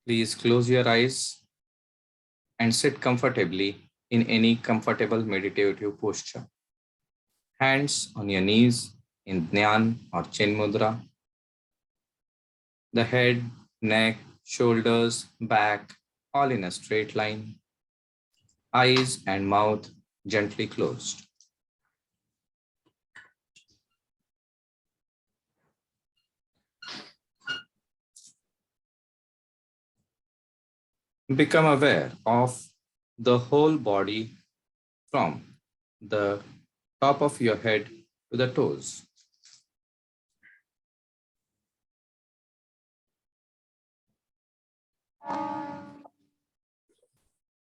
Please close your eyes and sit comfortably in any comfortable meditative posture. Hands on your knees in Dhyan or Chin Mudra. The head, neck, shoulders, back, all in a straight line. Eyes and mouth gently closed. Become aware of the whole body from the top of your head to the toes.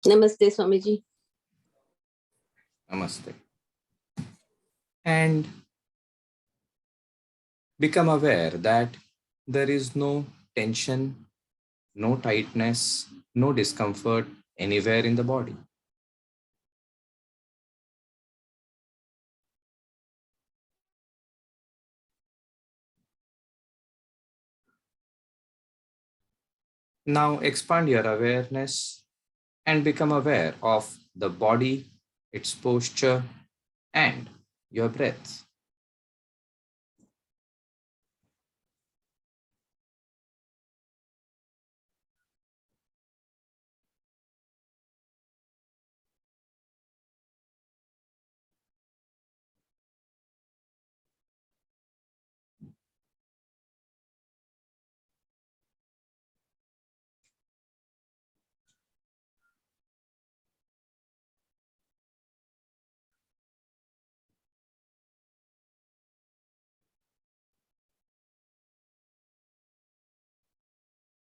Namaste, Swamiji. Namaste. And become aware that there is no tension, no tightness, no discomfort anywhere in the body. Now expand your awareness and become aware of the body, its posture, and your breath.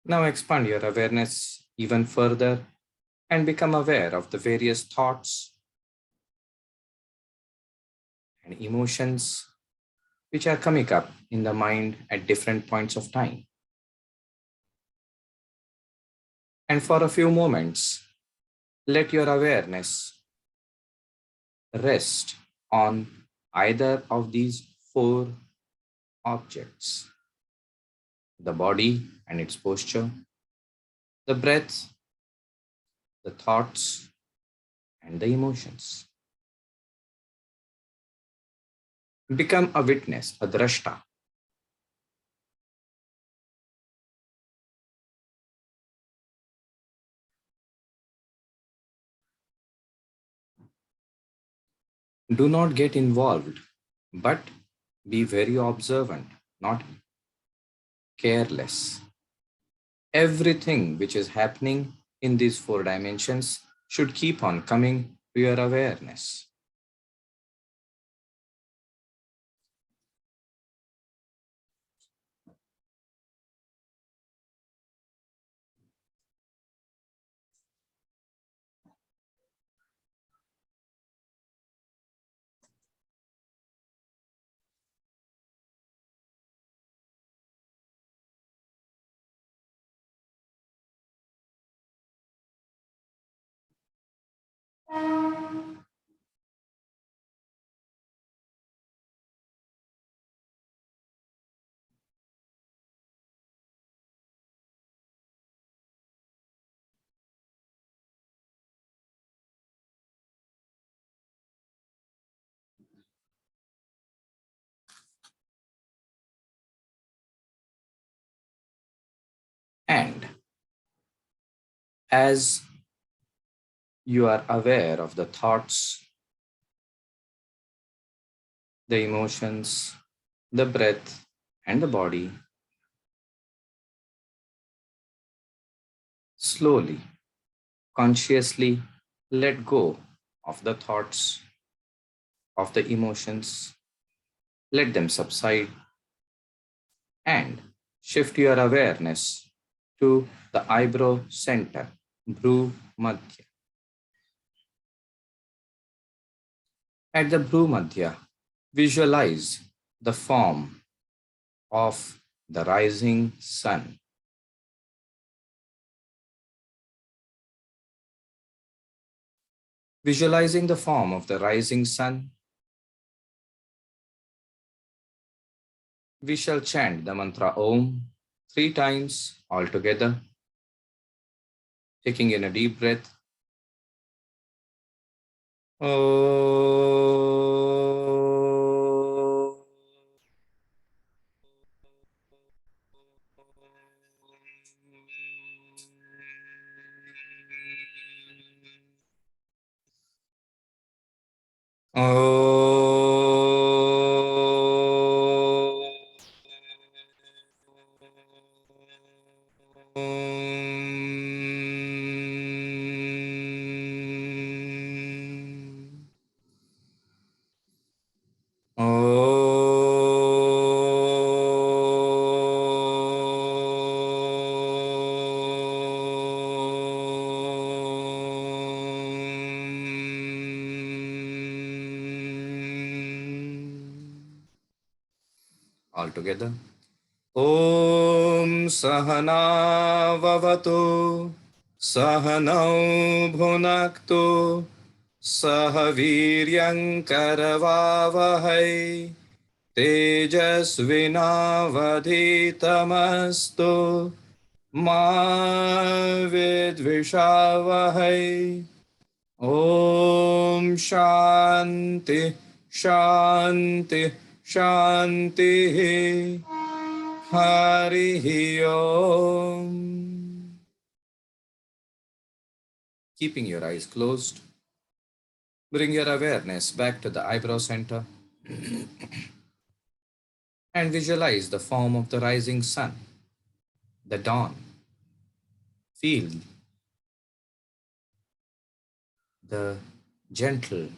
Now expand your awareness even further and become aware of the various thoughts and emotions which are coming up in the mind at different points of time. And for a few moments, let your awareness rest on either of these four objects: the body and its posture, the breath, the thoughts, and the emotions. Become a witness, a drashta. Do not get involved, but be very observant, not careless. Everything which is happening in these four dimensions should keep on coming to your awareness. And as you are aware of the thoughts, the emotions, the breath, and the body, slowly, consciously let go of the thoughts, of the emotions, let them subside, and shift your awareness to the eyebrow center, Bhru Madhya. At the Bhru Madhya, visualize the form of the rising sun. Visualizing the form of the rising sun, we shall chant the mantra Om 3 times altogether. Taking in a deep breath. All together. Om Sahana Vavatu Sahanau Bhunaktu Sahaviryam Karavavahai Tejasvinavadhitamastu Ma Vidvishavahai. Om Shanti Shanti Shanti Hari Om. Keeping your eyes closed, bring your awareness back to the eyebrow center and visualize the form of the rising sun, the dawn. Feel the gentle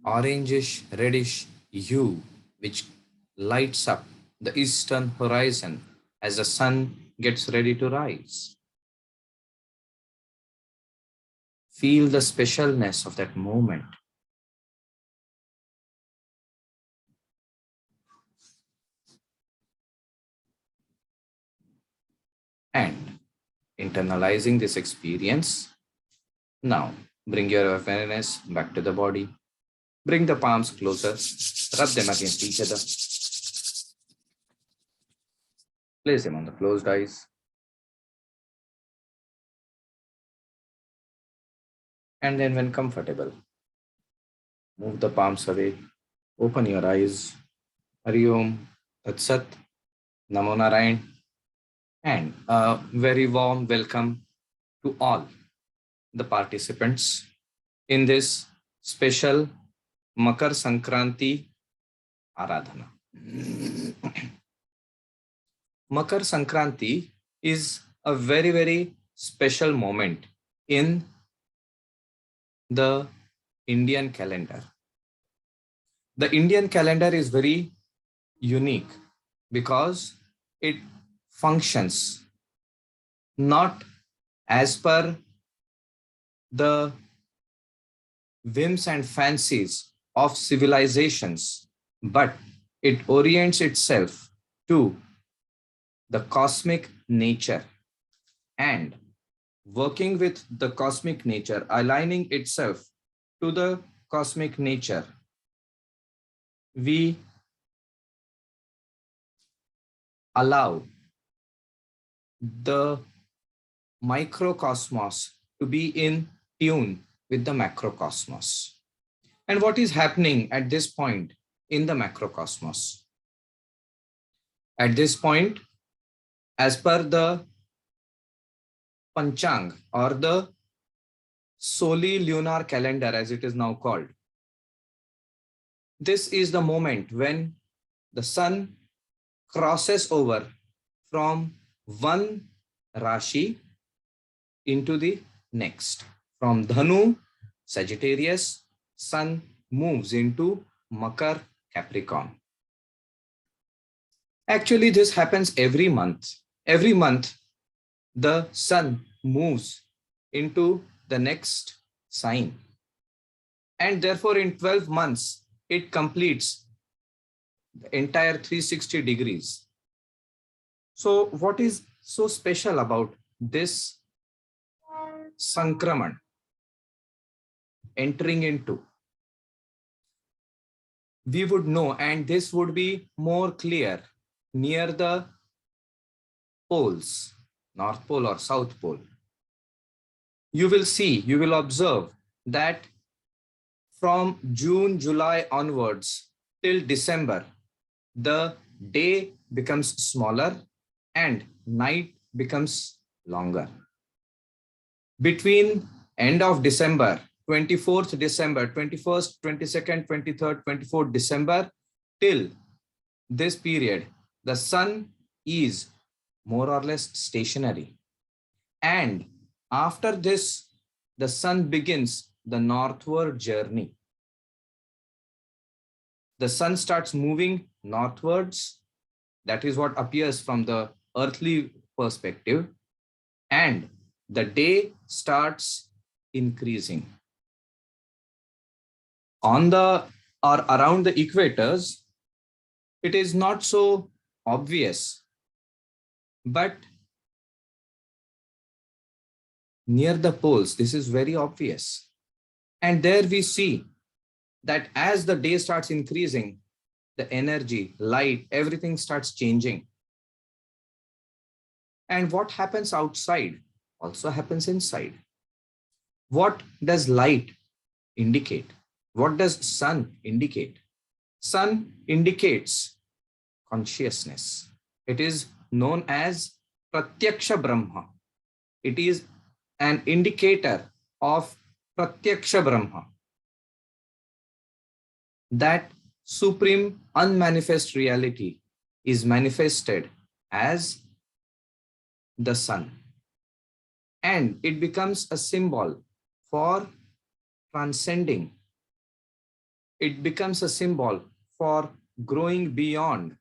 orangish reddish hue which lights up the eastern horizon as the sun gets ready to rise. Feel the specialness of that moment. And internalizing this experience, now bring your awareness back to the body. Bring the palms closer, rub them against each other. Place them on the closed eyes. And then, when comfortable, move the palms away. Open your eyes. Hari Om, Tat Sat, Namo Narayan, and a very warm welcome to all the participants in this special Makara Sankranti Aradhana. Makara Sankranti is a very, very special moment in the Indian calendar. The Indian calendar is very unique because it functions not as per the whims and fancies of civilizations, but it orients itself to the cosmic nature and working with the cosmic nature, aligning itself to the cosmic nature, we allow the microcosmos to be in tune with the macrocosmos. And what is happening at this point in the macrocosmos? At this point, as per the Panchang or the lunar calendar as it is now called, this is the moment when the sun crosses over from one Rashi into the next. From Dhanu, Sagittarius, sun moves into Makar, Capricorn. Actually, this happens every month. Every month, the sun moves into the next sign. And therefore, in 12 months, it completes the entire 360 degrees. So what is so special about this Sankraman entering into? We would know, and this would be more clear near the poles. North Pole or South Pole, you will observe that from June, July onwards till December, the day becomes smaller and night becomes longer. Between end of December, 24th December, 21st, 22nd, 23rd, 24th December, till this period, the sun is more or less stationary. And after this, the sun begins the northward journey. The sun starts moving northwards. That is what appears from the earthly perspective. And the day starts increasing. On the or around the equators, it is not so obvious, but near the poles, this is very obvious. And there we see that as the day starts increasing, the energy, light, everything starts changing. And what happens outside also happens inside. What does light indicate? What does sun indicate? Sun indicates consciousness. It is known as Pratyaksha Brahma. It is an indicator of Pratyaksha Brahma, that supreme unmanifest reality is manifested as the sun. And it becomes a symbol for transcending. It becomes a symbol for growing beyond.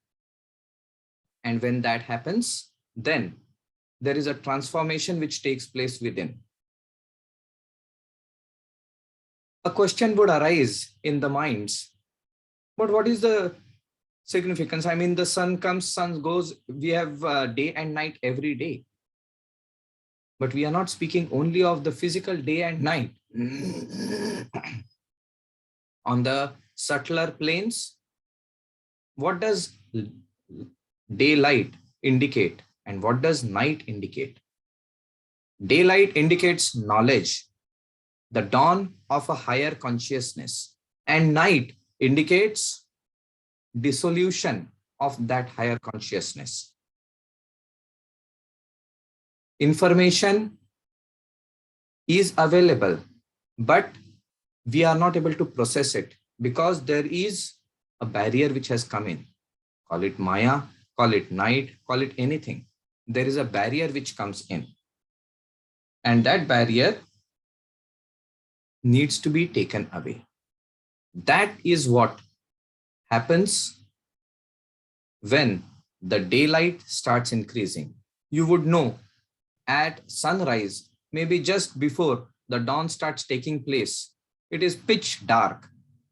And when that happens, then there is a transformation which takes place within. A question would arise in the minds, but what is the significance? I mean, the sun comes, sun goes, we have day and night every day. But we are not speaking only of the physical day and night. On the subtler planes, what does daylight indicate and what does night indicate? Daylight indicates knowledge, the dawn of a higher consciousness, and night indicates dissolution of that higher consciousness. Information is available, but we are not able to process it because there is a barrier which has come in. Call it Maya, call it night, call it anything. There is a barrier which comes in. And that barrier needs to be taken away. That is what happens when the daylight starts increasing. You would know at sunrise, maybe just before the dawn starts taking place, it is pitch dark.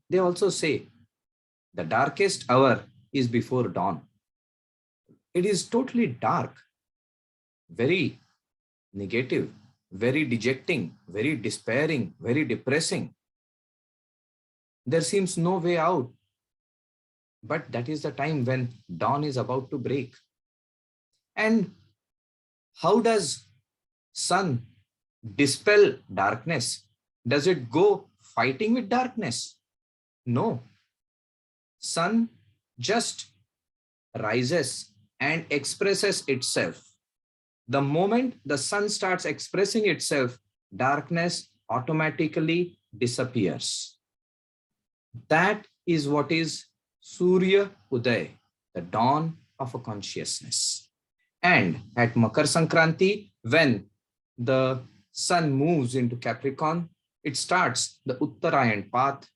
They also say the darkest hour is before dawn. It is totally dark, very negative, very dejecting, very despairing, very depressing. There seems no way out. But that is the time when dawn is about to break. And how does sun dispel darkness? Does it go fighting with darkness? No. Sun just rises and expresses itself. The moment the sun starts expressing itself, darkness automatically disappears. That is what is Surya Uday, the dawn of a consciousness. And at Makara Sankranti, when the sun moves into Capricorn, it starts the Uttarayan path.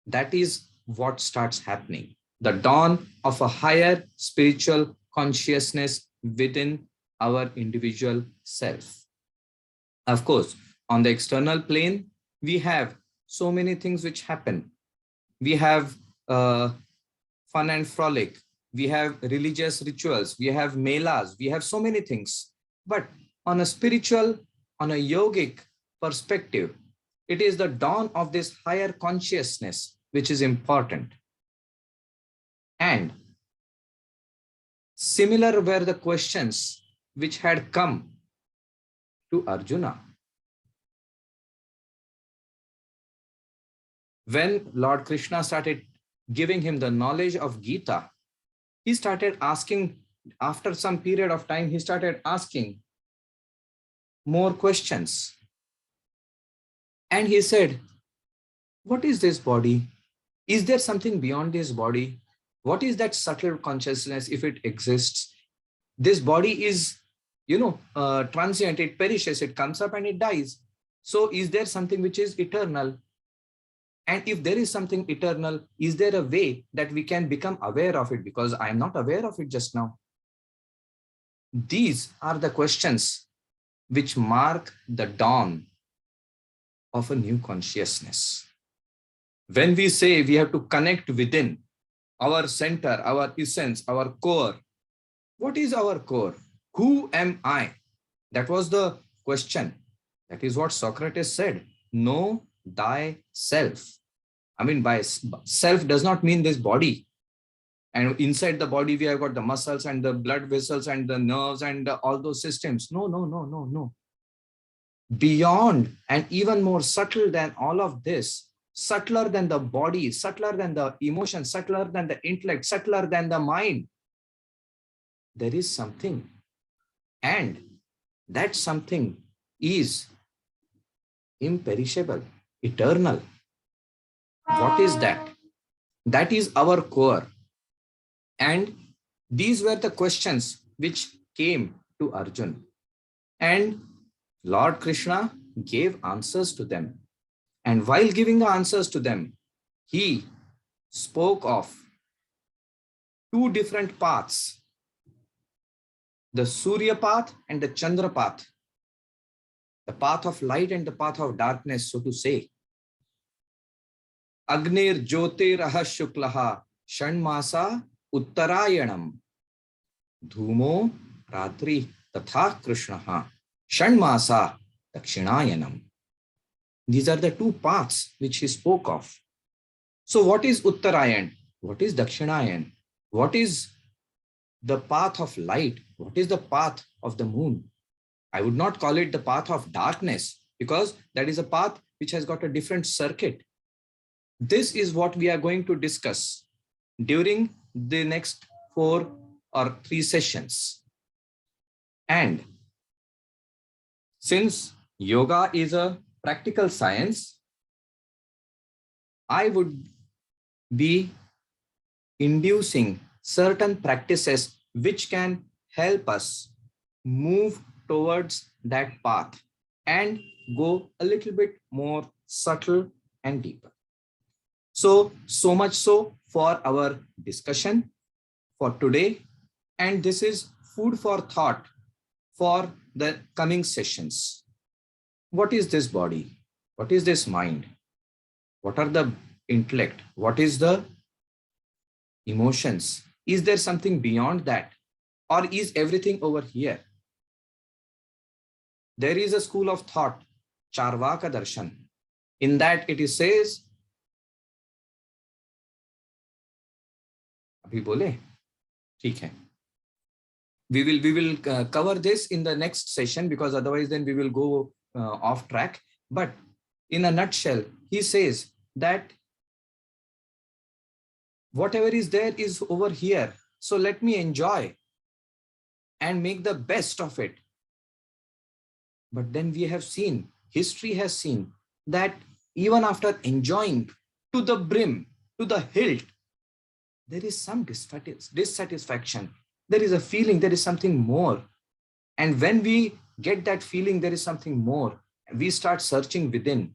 That is what starts happening. The dawn of a higher spiritual consciousness within our individual self. Of course, on the external plane, we have so many things which happen. We have fun and frolic. We have religious rituals. We have melas. We have so many things. But on a spiritual, on a yogic perspective, it is the dawn of this higher consciousness which is important. And similar were the questions which had come to Arjuna. When Lord Krishna started giving him the knowledge of Gita, he started asking, after some period of time, he started asking more questions. And he said, what is this body? Is there something beyond this body? What is that subtle consciousness if it exists? This body is, transient, it perishes, it comes up and it dies. So is there something which is eternal? And if there is something eternal, is there a way that we can become aware of it? Because I am not aware of it just now. These are the questions which mark the dawn of a new consciousness. When we say we have to connect within our center, our essence, our core, what is our core? Who am I? That was the question. That is what Socrates said. Know thyself. I mean, by self does not mean this body. And inside the body, we have got the muscles and the blood vessels and the nerves and all those systems. No. Beyond and even more subtle than all of this, subtler than the body, subtler than the emotion, subtler than the intellect, subtler than the mind, there is something. And that something is imperishable, eternal. What is that? That is our core. And these were the questions which came to Arjuna. And Lord Krishna gave answers to them. And while giving the answers to them, he spoke of two different paths, the Surya path and the Chandra path, the path of light and the path of darkness, so to say. Agnir Jyotirah Shuklaha Shanmasa Uttarayanam Dhumo Ratri Tatha Krishnaha Shanmasa Dakshinayanam. These are the two paths which he spoke of. So what is Uttarayan? What is Dakshinayan? What is the path of light? What is the path of the moon? I would not call it the path of darkness, because that is a path which has got a different circuit. This is what we are going to discuss during the next 4 or 3 sessions. And since yoga is a practical science, I would be inducing certain practices which can help us move towards that path and go a little bit more subtle and deeper. So much so for our discussion for today. And this is food for thought for the coming sessions. What is this body? What is this mind? What are the intellect? What is the emotions? Is there something beyond that? Or is everything over here? There is a school of thought, Charvaka Darshan. In that it is says, अभी बोले ठीक है. We will cover this in the next session, because otherwise then we will go off track. But in a nutshell, he says that whatever is there is over here. So let me enjoy and make the best of it. But then we have seen, history has seen that even after enjoying to the brim, to the hilt, there is some dissatisfaction. There is a feeling there is something more. And when we get that feeling there is something more, we start searching within.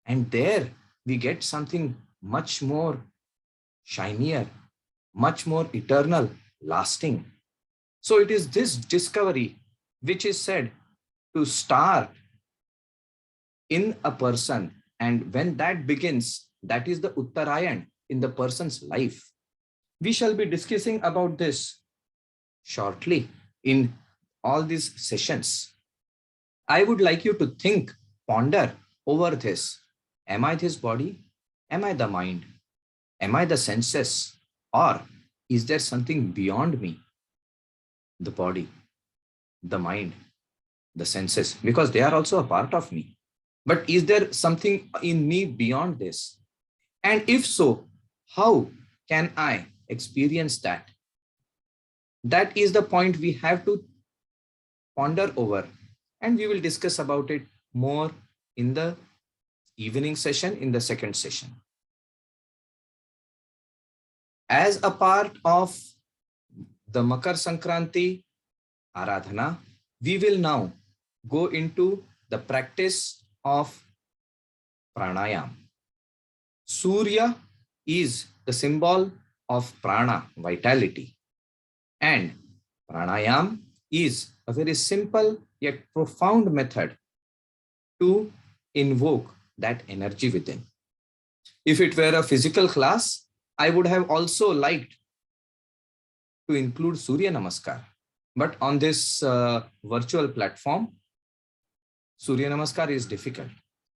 And there we get something much more shinier, much more eternal, lasting. So it is this discovery which is said to start in a person. And when that begins, that is the Uttarayan in the person's life. We shall be discussing about this shortly in all these sessions. I would like you to think, ponder over this. Am I this body? Am I the mind? Am I the senses? Or is there something beyond me? The body, the mind, the senses, because they are also a part of me. But is there something in me beyond this? And if so, how can I experience that? That is the point we have to ponder over. And we will discuss about it more in the evening session, in the second session. As a part of the Makara Sankranti Aradhana, we will now go into the practice of pranayam. Surya is the symbol of prana, vitality. And pranayam is a very simple yet profound method to invoke that energy within. If it were a physical class, I would have also liked to include Surya Namaskar. But on this virtual platform, Surya Namaskar is difficult.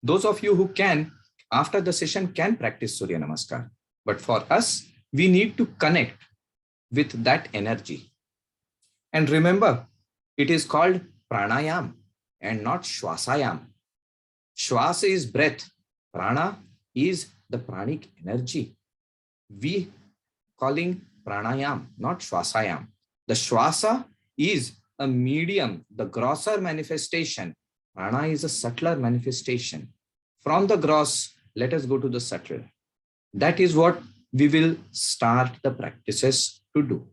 Those of you who can, after the session, can practice Surya Namaskar. But for us, we need to connect with that energy. And remember, it is called pranayam and not shwasayam. Shwas is breath. Prana is the pranic energy. We calling pranayam, not shwasayam. The shwasa is a medium, the grosser manifestation. Prana is a subtler manifestation. From the gross, let us go to the subtle. That is what we will start the practices to do.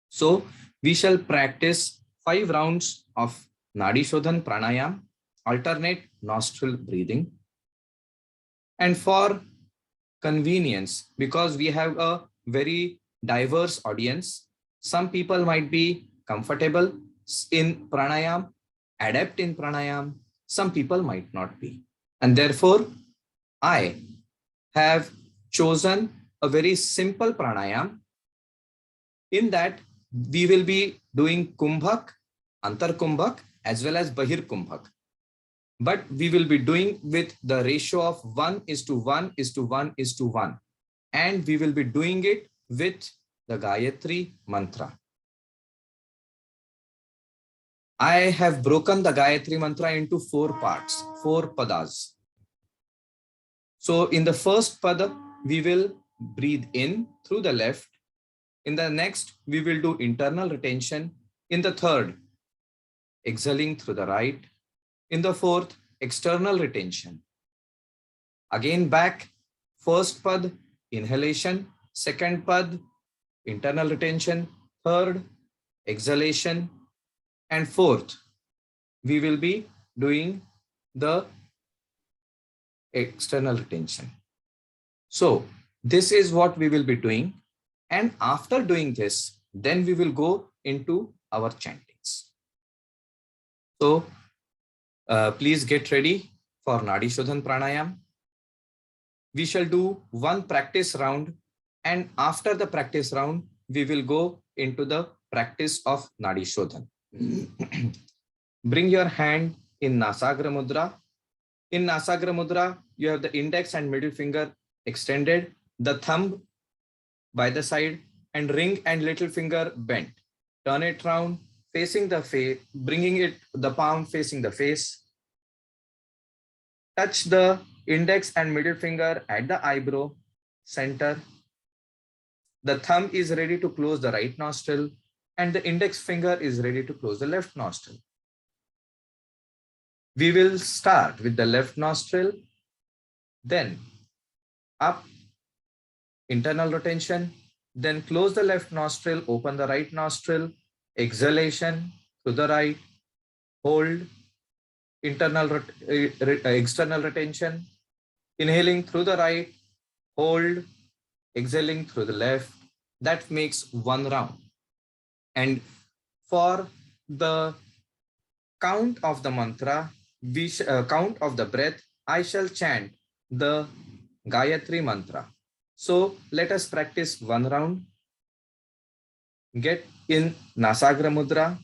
So we shall practice 5 rounds of Nadi Shodhan Pranayam, alternate nostril breathing. And for convenience, because we have a very diverse audience, some people might be comfortable in pranayam, adept in pranayam, some people might not be. And therefore, I have chosen a very simple pranayam. In that, we will be doing kumbhak, antar kumbhak, as well as bahir kumbhak. But we will be doing with the ratio of 1:1:1:1. And we will be doing it with the Gayatri mantra. I have broken the Gayatri mantra into 4 parts, 4 padas. So in the first pada, we will breathe in through the left. In the next, we will do internal retention. In the third, exhaling through the right. In the fourth, external retention. Again back, first pad, inhalation. Second pad, internal retention. Third, exhalation. And fourth, we will be doing the external retention. So this is what we will be doing. And after doing this, then we will go into our chantings. So please get ready for Nadi Shodhan Pranayam. We shall do 1 practice round, and after the practice round, we will go into the practice of Nadi Shodhan. Bring your hand in Nasagra Mudra. In Nasagra Mudra, you have the index and middle finger extended, the thumb by the side, and ring and little finger bent. Turn it round, facing the face, bringing it the palm facing the face. Touch the index and middle finger at the eyebrow center. The thumb is ready to close the right nostril, and the index finger is ready to close the left nostril. We will start with the left nostril, then up, internal rotation, then close the left nostril, open the right nostril, exhalation to the right, hold, external retention, inhaling through the right, hold, exhaling through the left. That makes 1 round. And for the count of the mantra, count of the breath, I shall chant the Gayatri mantra. So let us practice 1 round. Get in Nasagra Mudra.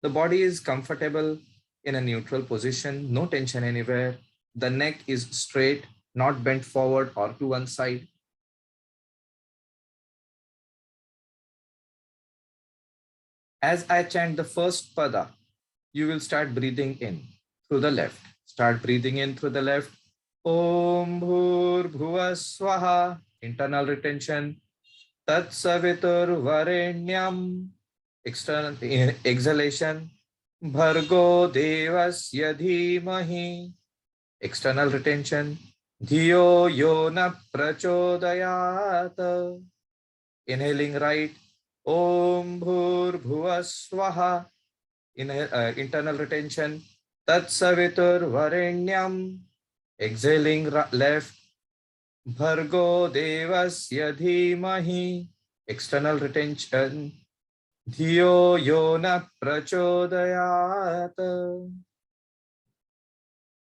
The body is comfortable in a neutral position, no tension anywhere. The neck is straight, not bent forward or to one side. As I chant the first pada, you will start breathing in through the left. Start breathing in through the left. Om Bhur Bhuva Swaha. Internal retention. Tat Savitur Varenyam. External exhalation. Bhargo Devasya Dhimahi. External retention. Dhiyo Yona Prachodayat. Inhaling right. Om Bhur Bhuva Swaha. Internal retention. Tat Savitur Varenyam. Exhaling left. Bhargo Devasya Dhimahi. External retention. Dhiyo Yona Prachodayat.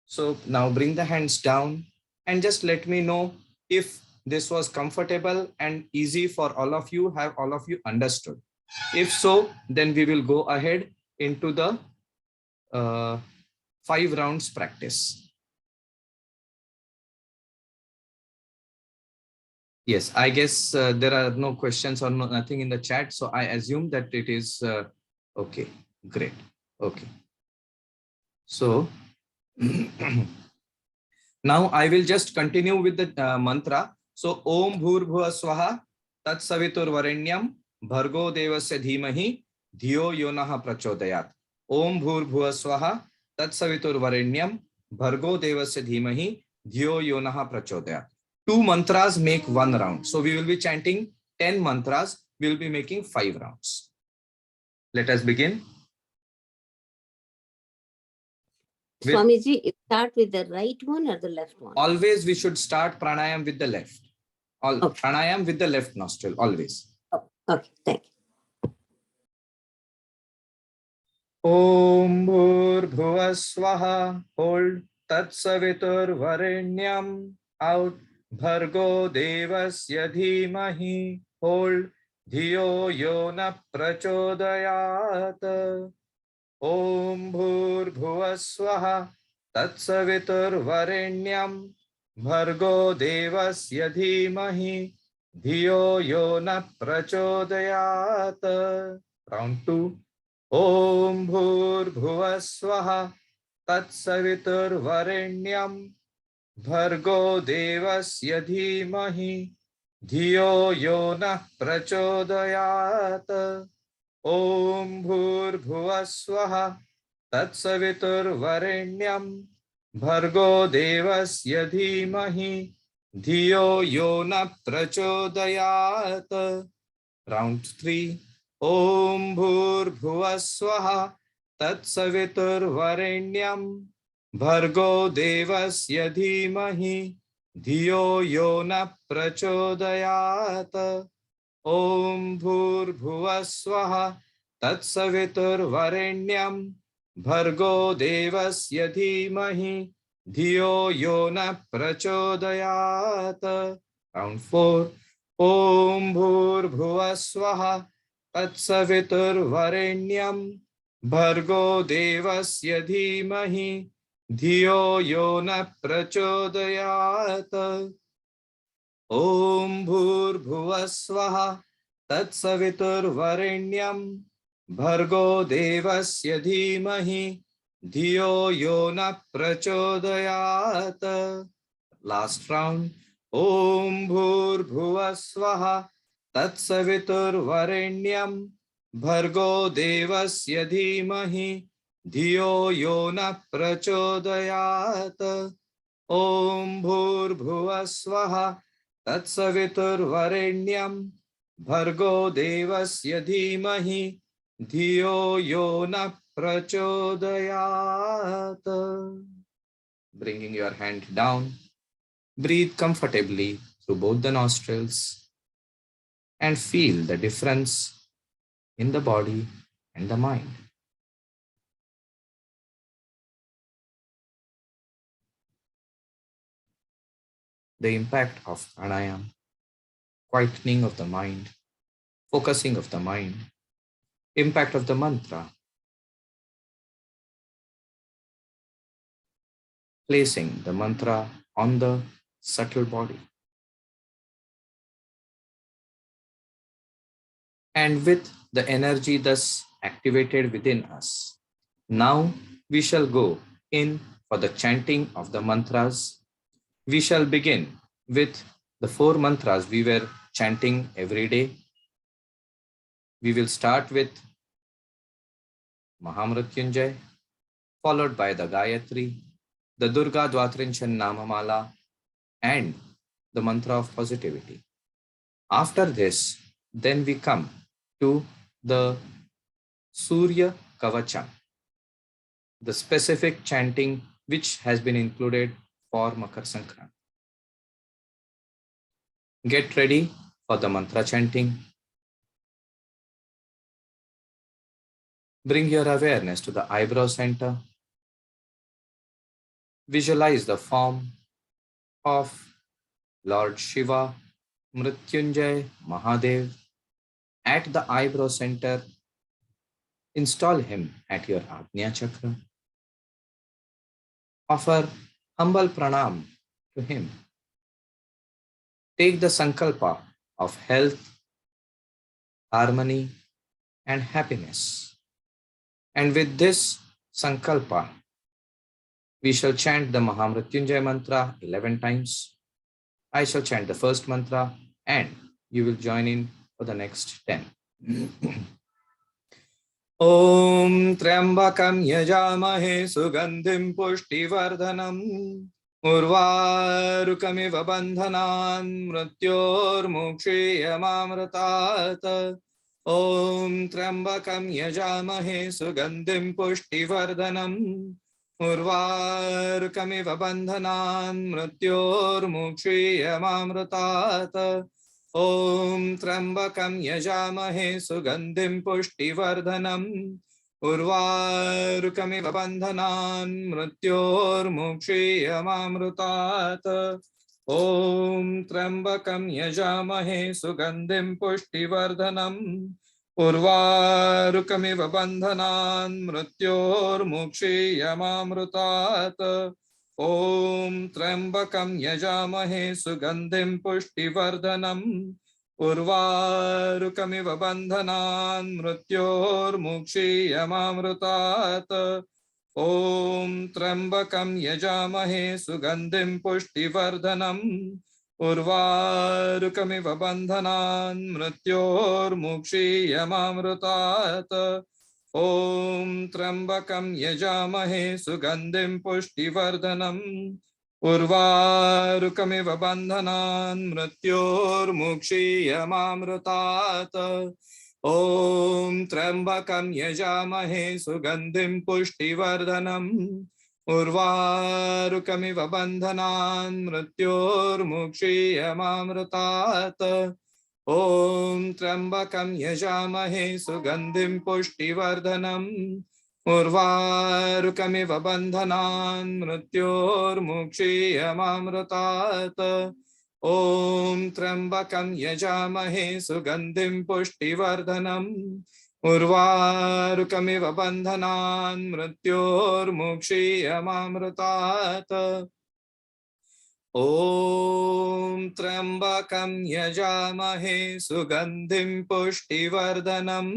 So now bring the hands down and just let me know if this was comfortable and easy for all of you. Have all of you understood? If so, then we will go ahead into the 5 rounds practice. Yes, I guess there are no questions or nothing in the chat. So I assume that it is okay. Great. Okay. So now I will just continue with the mantra. So Om Bhur Bhuva Swaha Tat Savitur Varenyam Bhargo Devasya Dhimahi Dhiyo Yonaha Prachodayat. Om Bhur Bhuva Swaha Tat Savitur Varenyam Bhargo Devasya Dhimahi Dhiyo Yonaha Prachodayat. 2 mantras make 1 round. So we will be chanting 10 mantras. We will be making 5 rounds. Let us begin. Swamiji, start with the right one or the left one? Always we should start pranayam with the left. Okay. Pranayam with the left nostril, always. Oh, okay, thank you. Om Bhur Bhuva Swaha. Hold. Tat Savitur Varenyam. Out. Bhargo Devasya Dhimahi. Hold. Dhiyo Yona Prachodayat. Om Bhur Bhuva Swaha Tat Savitur Varenyam Bhargo Devasya Dhimahi Dhiyo Yona Prachodayat. Round 2. Om Bhur Bhuva Swaha Tat Savitur Varenyam Bhargo Devasya Dhimahi Dhiyo Yona Prachodayat. Om Bhur Bhuva Swaha Tat Savitur Varenyam Bhargo Devasya Dhimahi Dhiyo Yona Prachodayat. Round 3. Om Bhur Bhuva Swaha Tat Savitur Varenyam Bhargo Devasya Dhimahi Dhiyo Yona Prachodayat. Om Bhur Bhuva Swaha Tat Savitur Varenyam Bhargo Devasya Dhimahi Dhiyo Yona Prachodayat. Round 4. Om Bhur Bhuva Swaha Tat Savitur Varenyam Bhargo Devasya Dhimahi Dhiyo Yona Prachodayat. Om Bhur Bhuva Swaha Tat Savitur Varenyam Bhargo Devasya Dhimahi Dhiyo Yona Prachodayat. Last round. Om Bhur Bhuva Swaha Tat Savitur Varenyam Bhargo Devasya Dhimahi Dhiyo Yona Prachodayat. Om Bhur Bhuva Swaha Tat Savitur Varenyam Bhargo Devasya Dhimahi Dhiyo Yona Prachodayat. Bringing your hand down, breathe comfortably through both the nostrils and feel the difference in the body and the mind. The impact of pranayam, quietening of the mind, focusing of the mind, impact of the mantra, placing the mantra on the subtle body. And with the energy thus activated within us, Now we shall go in for the chanting of the mantras. We shall begin with the 4 mantras we were chanting every day. We will start with Mahamrityunjay, followed by the Gayatri, the Durga Dwatrinchan Namamala, and the mantra of positivity. After this, then we come to the Surya Kavacham, the specific chanting which has been included for Makara Sankranti. Get ready for the mantra chanting. Bring your awareness to the eyebrow center. Visualize the form of Lord Shiva, Mrityunjay, Mahadev at the eyebrow center. Install him at your Agnya Chakra. Offer humble pranam to him. Take the sankalpa of health, harmony, and happiness. And with this sankalpa, we shall chant the Mahamrityunjay mantra 11 times. I shall chant the first mantra and you will join in for the next 10. Om Trambakam Yajamahe Sugandhim Pushtivardanam Urvarukamiva Bandhanan Mrityor Mukshiyamamratat Om Trambakam Yajamahe Sugandhim Pushtivardanam Urvarukamiva Bandhanan Mrityor Mukshiyamamratat Om Trambakam Yajamahe Sugandhim Pushtivardanam Urvarukamiva Bandhanan Mrityor Mukshiyamamrutat Om Trambakam Yajamahe Sugandhim Pushtivardanam Urvarukamiva Bandhanan Mrityor Mukshiyamamrutat Om Trambakam Yajamahe Sugandhim Pushtivardanam Urvarukamiva Bandhanan Mrityor Mukshiyamamrutat Om Trambakam Yajamahe Sugandhim Pushtivardanam Urvarukamiva Bandhanan Mrityor Mukshiyamamrutat Om Trambakam Yajamahe Sugandhim Pushtivardanam Urvarukamiva Bandhanan Mrityor Mukshiyamamrutat Om Trambakam Yajamahe Sugandhim Pushtivardanam Urvarukamiva Bandhanan Mrityor Mukshiyamamrutat Om Trambakam Yajamahe Sugandhim Pushtivardanam Urvarukamiva Bandhanan Mrityor Mukshiyamamrutat Om Trambakam Yajamahe Sugandhim Pushtivardanam Urvarukamiva Bandhanan Mrityor Mukshiyamamrutat Om Trambakam Yajamahe Sugandhim Pushtivardanam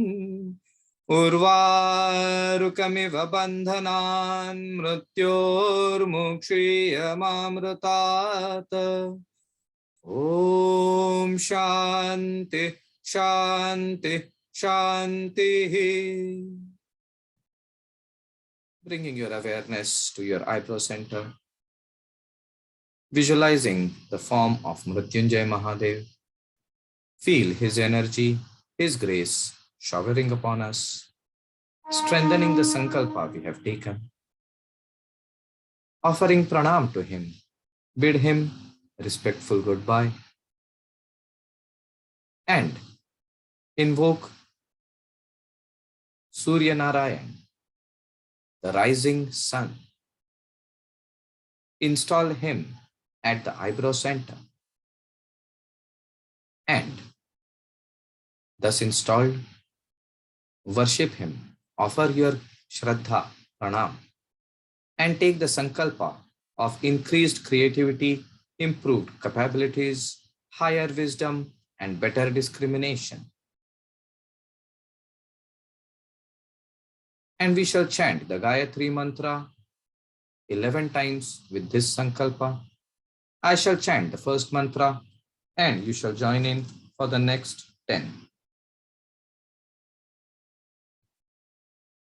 Urvarukamiva Bandhanan Mrityor Mukshiyamamrutat Om Shanti Shanti Shanti. Bringing your awareness to your eyebrow center. Visualizing the form of Mrityunjay Mahadev. Feel his energy, his grace showering upon us, strengthening the sankalpa we have taken. Offering pranam to him, bid him respectful goodbye, and invoke Surya Narayan, the rising sun. Install him at the eyebrow center. And thus installed, worship him, offer your Shraddha, Pranam, and take the Sankalpa of increased creativity, improved capabilities, higher wisdom, and better discrimination. And we shall chant the Gayatri mantra 11 times with this sankalpa. I shall chant the first mantra and you shall join in for the next 10.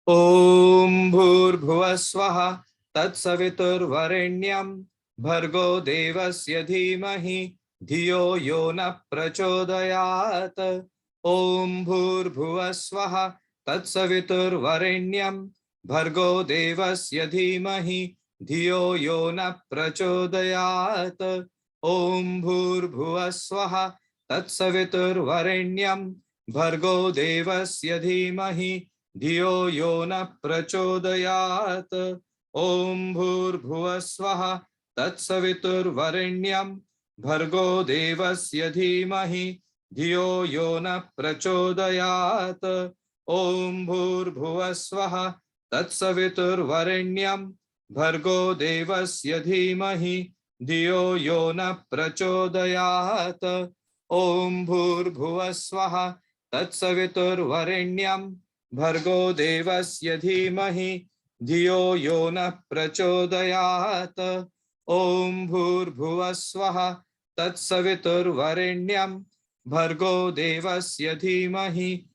Om Bhurbhuva Swaha Tatsaviturvarenyam Bhargo Devasya Dhimahi Dhiyo Yona Prachodayat. Om Bhurbhuva Swaha Tatsaviturvarenyam Bhargo Devasya Dhimahi Dhiyo Yona Prachodayat. Om Bhurbhuva Swaha Tatsaviturvarenyam Bhargo Devasya Dhimahi धियो यो न प्रचोदयात्. ओम भूर्भुवः स्वः तत्सवितुर्वरेण्यं भर्गो देवस्य धीमहि धियो यो न प्रचोदयात्. ओम भूर्भुवः स्वः तत्सवितुर्वरेण्यं भर्गो देवस्य धीमहि धियो यो न प्रचोदयात्. ओम भूर्भुवः स्वः तत्सवितुर्वरेण्यं भर्गो देवस्य धीमहि धियो यो न प्रचोदयात्. ओम भूर्भुवः स्वः तत्सवितुर्वरेण्यं भर्गो देवस्य धीमहि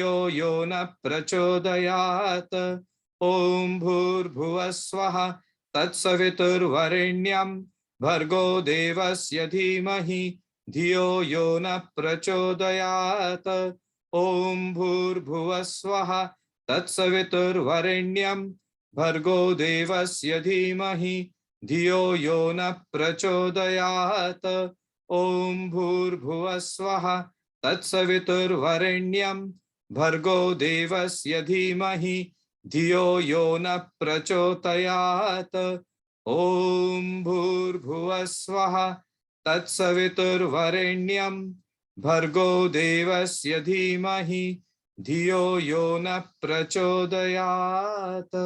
धियो यो न प्रचोदयात्. ओम भूर्भुवः स्वः तत्सवितुर्वरेण्यं भर्गो देवस्य धीमहि धियो यो न प्रचोदयात्. ओम भूर्भुवः स्वः तत्सवितुर्वरेण्यं भर्गो देवस्य धीमहि धियो यो न प्रचोदयात्. ओम भूर्भुवः स्वः तत्सवितुर्वरेण्यं भर्गो देवस्य धीमहि धियो यो न प्रचोदयात्. ओम भूर्भुवः स्वः तत्सवितुर्वरेण्यं भर्गो देवस्य धीमहि धियो यो न प्रचोदयात्.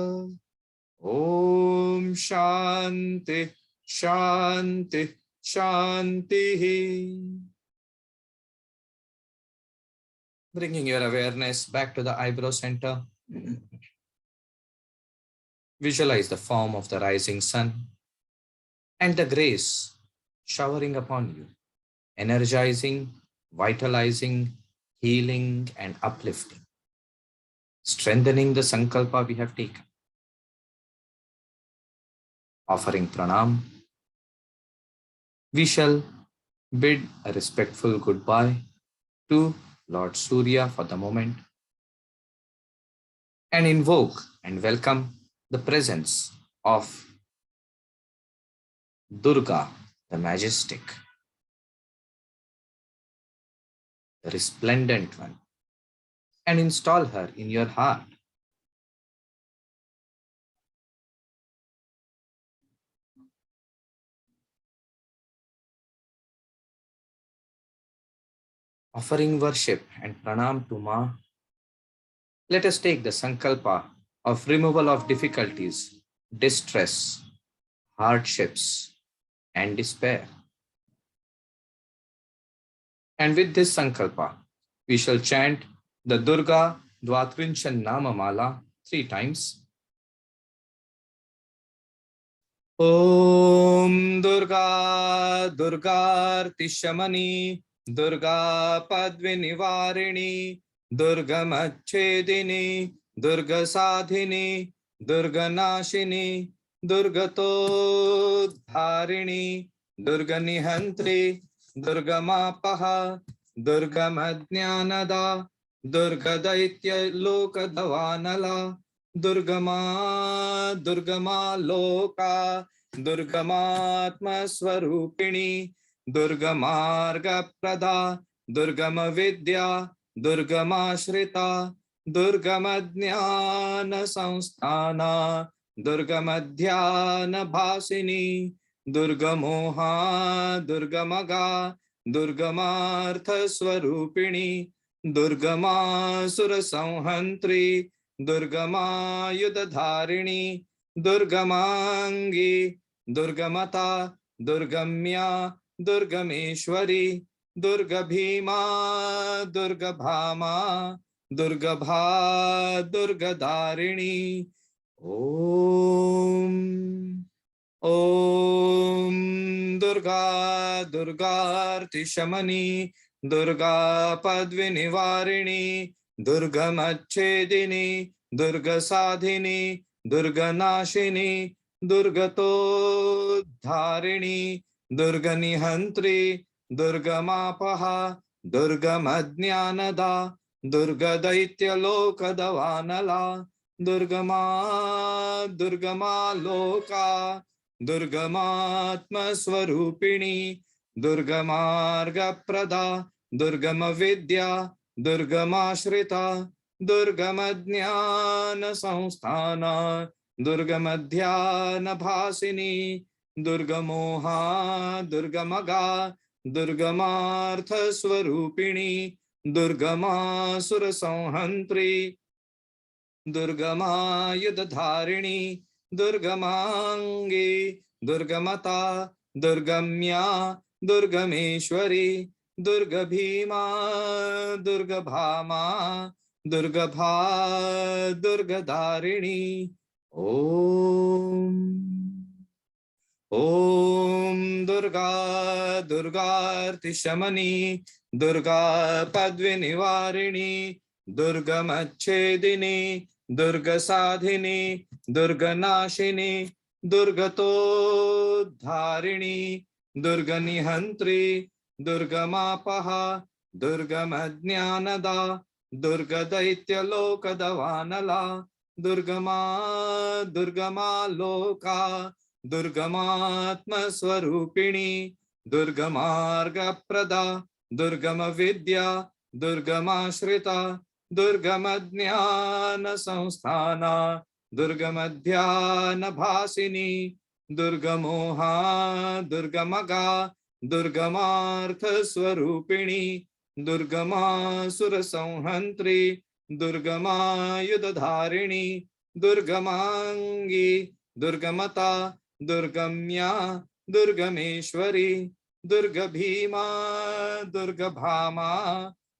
ओम शांति शांति शांति. Bringing your awareness back to the eyebrow center. Visualize the form of the rising sun and the grace showering upon you, energizing, vitalizing, healing, and uplifting, strengthening the sankalpa we have taken. Offering pranam, we shall bid a respectful goodbye to Lord Surya for the moment and invoke and welcome the presence of Durga, the majestic, the resplendent one, and install her in your heart. Offering worship and pranam to Ma, let us take the sankalpa of removal of difficulties, distress, hardships, and despair. And with this sankalpa, we shall chant the Durga Dvatrinshan Nama Mala 3 times. Om Durga Durgartishamani Durga Padvinivarini Durga Machedini Durga Sadhini Durga Nashini Durgato Dharini Durga Nihantri Durga Mapaha Durga Madnyanada Durga Daitya Lokadavanala Durgama Loka Durgamatma Swarupini Durgamarga Prada Durgama Vidya Durgama Shrita Durgamadnyana Samsthana Durgamadhyana Bhasini Durgamoha Durgamaga Durgamartha Swarupini Durgama Surasamhantri Durgama Yudadharini Durgamangi Durgamata Durgamya Durgameshwari Durga Bhima Durga Bhama दुर्गभा दुर्गदारिणी। Om Om Durga दुर्गार्तिशमनी Durga पद्विनिवारिणी दुर्गमच्छेदिनी दुर्गसाधिनी दुर्गनाशिनी दुर्गतोद्धारिणी दुर्गनिहन्त्री दुर्गमापहा दुर्गमज्ञानदा दुर्गदैत्यलोकदवानला दुर्गमा दुर्गमा लोका दुर्गमात्मस्वरूपिणी दुर्गमार्गप्रदा दुर्गमविद्या दुर्गमाश्रिता दुर्गमज्ञानसंस्थाना दुर्गमध्यानभासिनी दुर्गमोहा दुर्गमगा दुर्गमार्थस्वरूपिणी दुर्गमासुरसंहन्त्री दुर्गमायुधधारिणी दुर्गमांगी दुर्गमता दुर्गम्या दुर्गमेश्वरी दुर्गभीमा दुर्गभामा दुर्गभा दुर्गदारिणी। ओम ओम दुर्गा दुर्गार्तिशमनी दुर्गा पद्विनिवारिणी दुर्गमच्छेदिनी दुर्गसाधिनी दुर्गनाशिनी दुर्गतोद्धारिणी दुर्गनिहन्त्री दुर्गमापहा दुर्गमज्ञानदा दुर्गदैत्यलोकदवानला दुर्गमा दुर्गमा लोका दुर्गमात्मस्वरूपिणी दुर्गमार्गप्रदा दुर्गमविद्या दुर्गमाश्रिता दुर्गमज्ञानसंस्थाना दुर्गमध्यानभासिनी दुर्गमोहा दुर्गमगा दुर्गमार्थस्वरूपिणी दुर्गमासुरसंहन्त्री दुर्गमायुधधारिणी दुर्गमांगी दुर्गमता दुर्गम्या दुर्गमेश्वरी दुर्गभीमा दुर्गभामा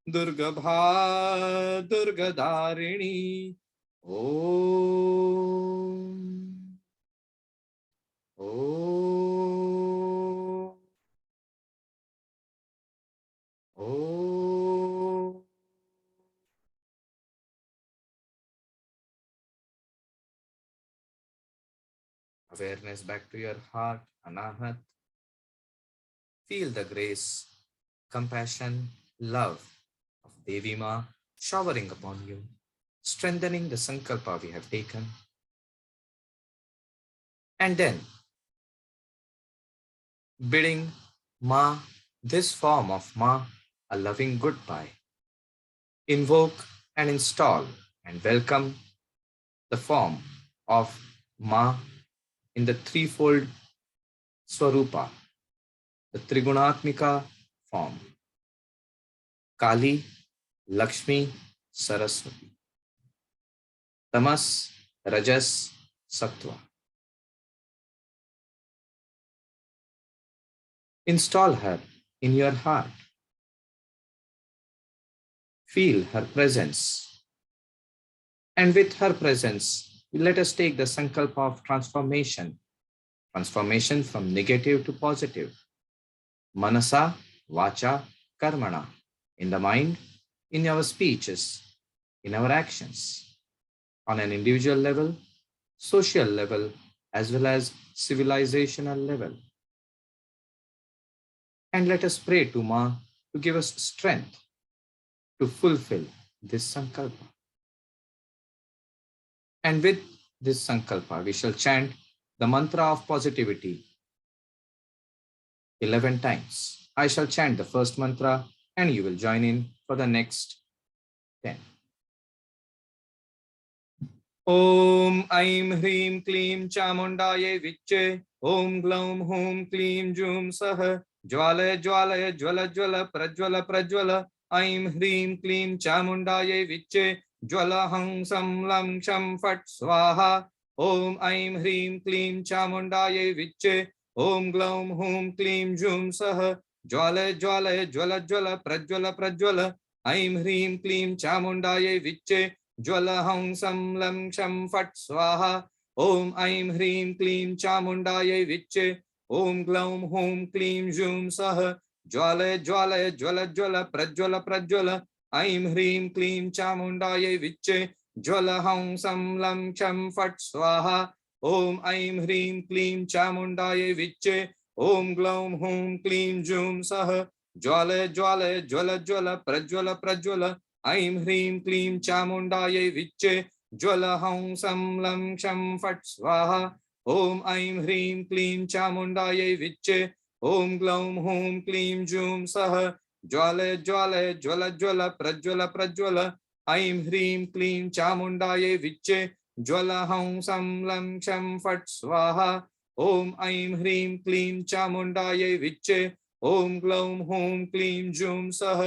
दुर्गभा दुर्गदारिणी। Om Om Om. Awareness back to your heart, Anahat. Feel the grace, compassion, love of Devi Ma showering upon you, strengthening the sankalpa we have taken. And then, bidding Ma, this form of Ma, a loving goodbye. Invoke and install and welcome the form of Ma in the threefold Swarupa, the Trigunatmika form. Kali, Lakshmi, Saraswati. Tamas, Rajas, Sattva. Install her in your heart. Feel her presence. And with her presence, let us take the sankalpa of transformation. Transformation from negative to positive. Manasa, Vacha, Karmana. In the mind, in our speeches, in our actions. On an individual level, social level, as well as civilizational level. And let us pray to Ma to give us strength to fulfill this sankalpa. And with this sankalpa, we shall chant the mantra of positivity 11 times. I shall chant the first mantra and you will join in for the next 10. Om Aim Hrim Klim Chamundaye Viche Om Glaum Hum Klim Jum Sah Jwalaya Jwalaya Jwala Jwala Prajwala Prajwala Aim Hrim Klim Chamundaye Viche Jwala Hang Sam Lam Sham Fat Swaha Om Aim Hrim Klim Chamundaye Viche Om Glaum Hum Klim Jum Sah Jwalaya Jwalaya Jwala Jwala Prajwala Prajwala ऐं ह्रीं क्लीं चामुण्डायै विच्चे ज्वल हौं सं लं क्षं फट् स्वाहा। ॐ ऐं ह्रीं क्लीं चामुण्डायै विच्चे ॐ ग्लौं हूं क्लीं जूं सः ज्वालय ज्वालय ज्वल ज्वल प्रज्वल प्रज्वल। ऐं ह्रीं क्लीं चामुण्डायै विच्चे ज्वल हौं सं लं क्षं फट् स्वाहा। ॐ ऐं ह्रीं क्लीं चामुण्डायै विच्चे ॐ ग्लौं हूं क्लीं जूं सः ज्वालय ज्वालय ज्वल ज्वल प्रज्वल प्रज्वल। ऐं ह्रीं क्लीं चामुण्डायै विच्चे ज्वल हौं सं लं क्षं फट् स्वाहा। ॐ ऐं ह्रीं क्लीं चामुण्डायै विच्चे ॐ ग्लौं हूं क्लीं जूं सः ज्वालय ज्वालय ज्वल ज्वल प्रज्वल प्रज्वल। ऐं ह्रीं क्लीं चामुण्डायै विच्चे ज्वल हौं सं लं क्षं फट् स्वाहा। ॐ ऐं ह्रीं क्लीं चामुण्डायै विच्चे ॐ ग्लौं हूं क्लीं जूं सः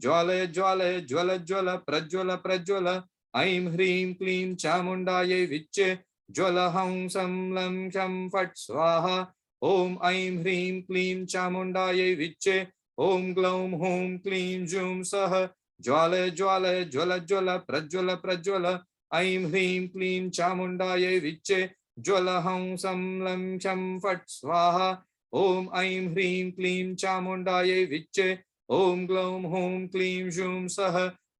ज्वालय ज्वालय ज्वल ज्वल प्रज्वल प्रज्वल। ऐं ह्रीं क्लीं चामुण्डायै विच्चे ज्वल हौं सं लं क्षं फट् स्वाहा। ॐ ऐं ह्रीं क्लीं चामुण्डायै विच्चे ॐ ग्लौं हूं क्लीं जूं सः ज्वालय ज्वालय ज्वल ज्वल प्रज्वल प्रज्वल। ऐं ह्रीं क्लीं चामुण्डायै विच्चे ज्वल हौं सं लं क्षं फट् स्वाहा। ॐ ऐं ह्रीं क्लीं चामुण्डायै विच्चे ॐ ग्लौं हूं क्लीं जूं सः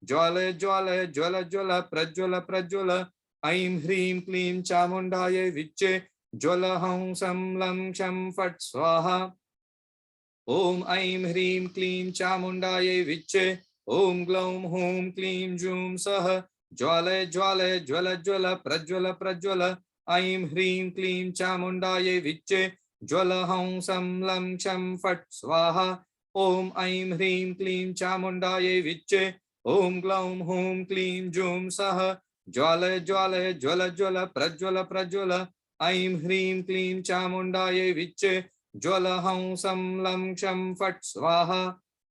ज्वालय ज्वालय ज्वल ज्वल प्रज्वल प्रज्वल। ऐं ह्रीं क्लीं चामुण्डायै विच्चे ज्वल हौं सं लं क्षं फट् स्वाहा। ॐ ऐं ह्रीं क्लीं चामुण्डायै विच्चे ॐ ग्लौं हूं क्लीं जूं सः ज्वालय ज्वालय ज्वल ज्वल प्रज्वल प्रज्वल। ऐं ह्रीं क्लीं चामुण्डायै विच्चे ज्वल हौं सं लं क्षं फट् स्वाहा। ॐ ऐं ह्रीं क्लीं चामुण्डायै विच्चे ॐ ग्लौं हूं क्लीं जूं सः ज्वालय ज्वालय ज्वल ज्वल प्रज्वल प्रज्वल। ऐं ह्रीं क्लीं चामुण्डायै विच्चे ज्वल हौं सं लं क्षं फट् स्वाहा।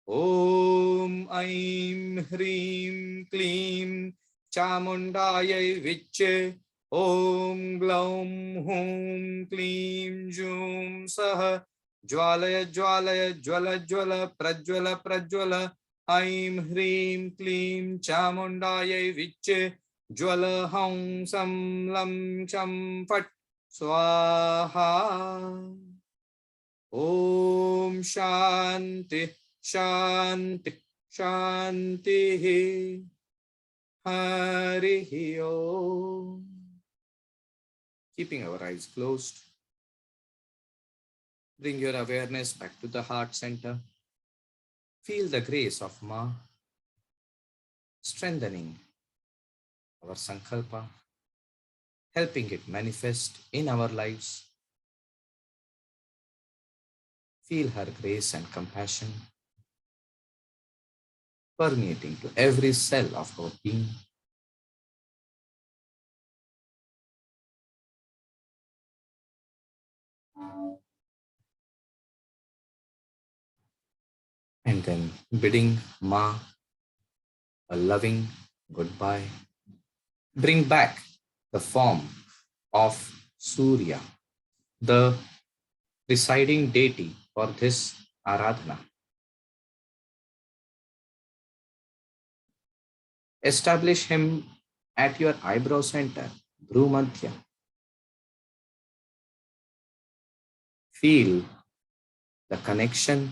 ॐ ऐं ह्रीं क्लीं चामुण्डायै विच्चे ॐ ग्लौं हूं क्लीं जूं सः ज्वालय ज्वालय ज्वल ज्वल प्रज्वल प्रज्वल। ऐं ह्रीं क्लीं चामुण्डायै विच्चे ज्वल हौं सं लं क्षं फट् स्वाहा। ॐ शान्ति शान्ति शान्तिः। हरिः ॐ। Keeping our eyes closed, bring your awareness back to the heart center. Feel the grace of Ma strengthening our sankalpa, helping it manifest in our lives. Feel her grace and compassion permeating to every cell of our being. And then bidding Ma a loving goodbye. Bring back the form of Surya, the presiding deity for this Aradhana. Establish him at your eyebrow center, Bhrumadhya. Feel the connection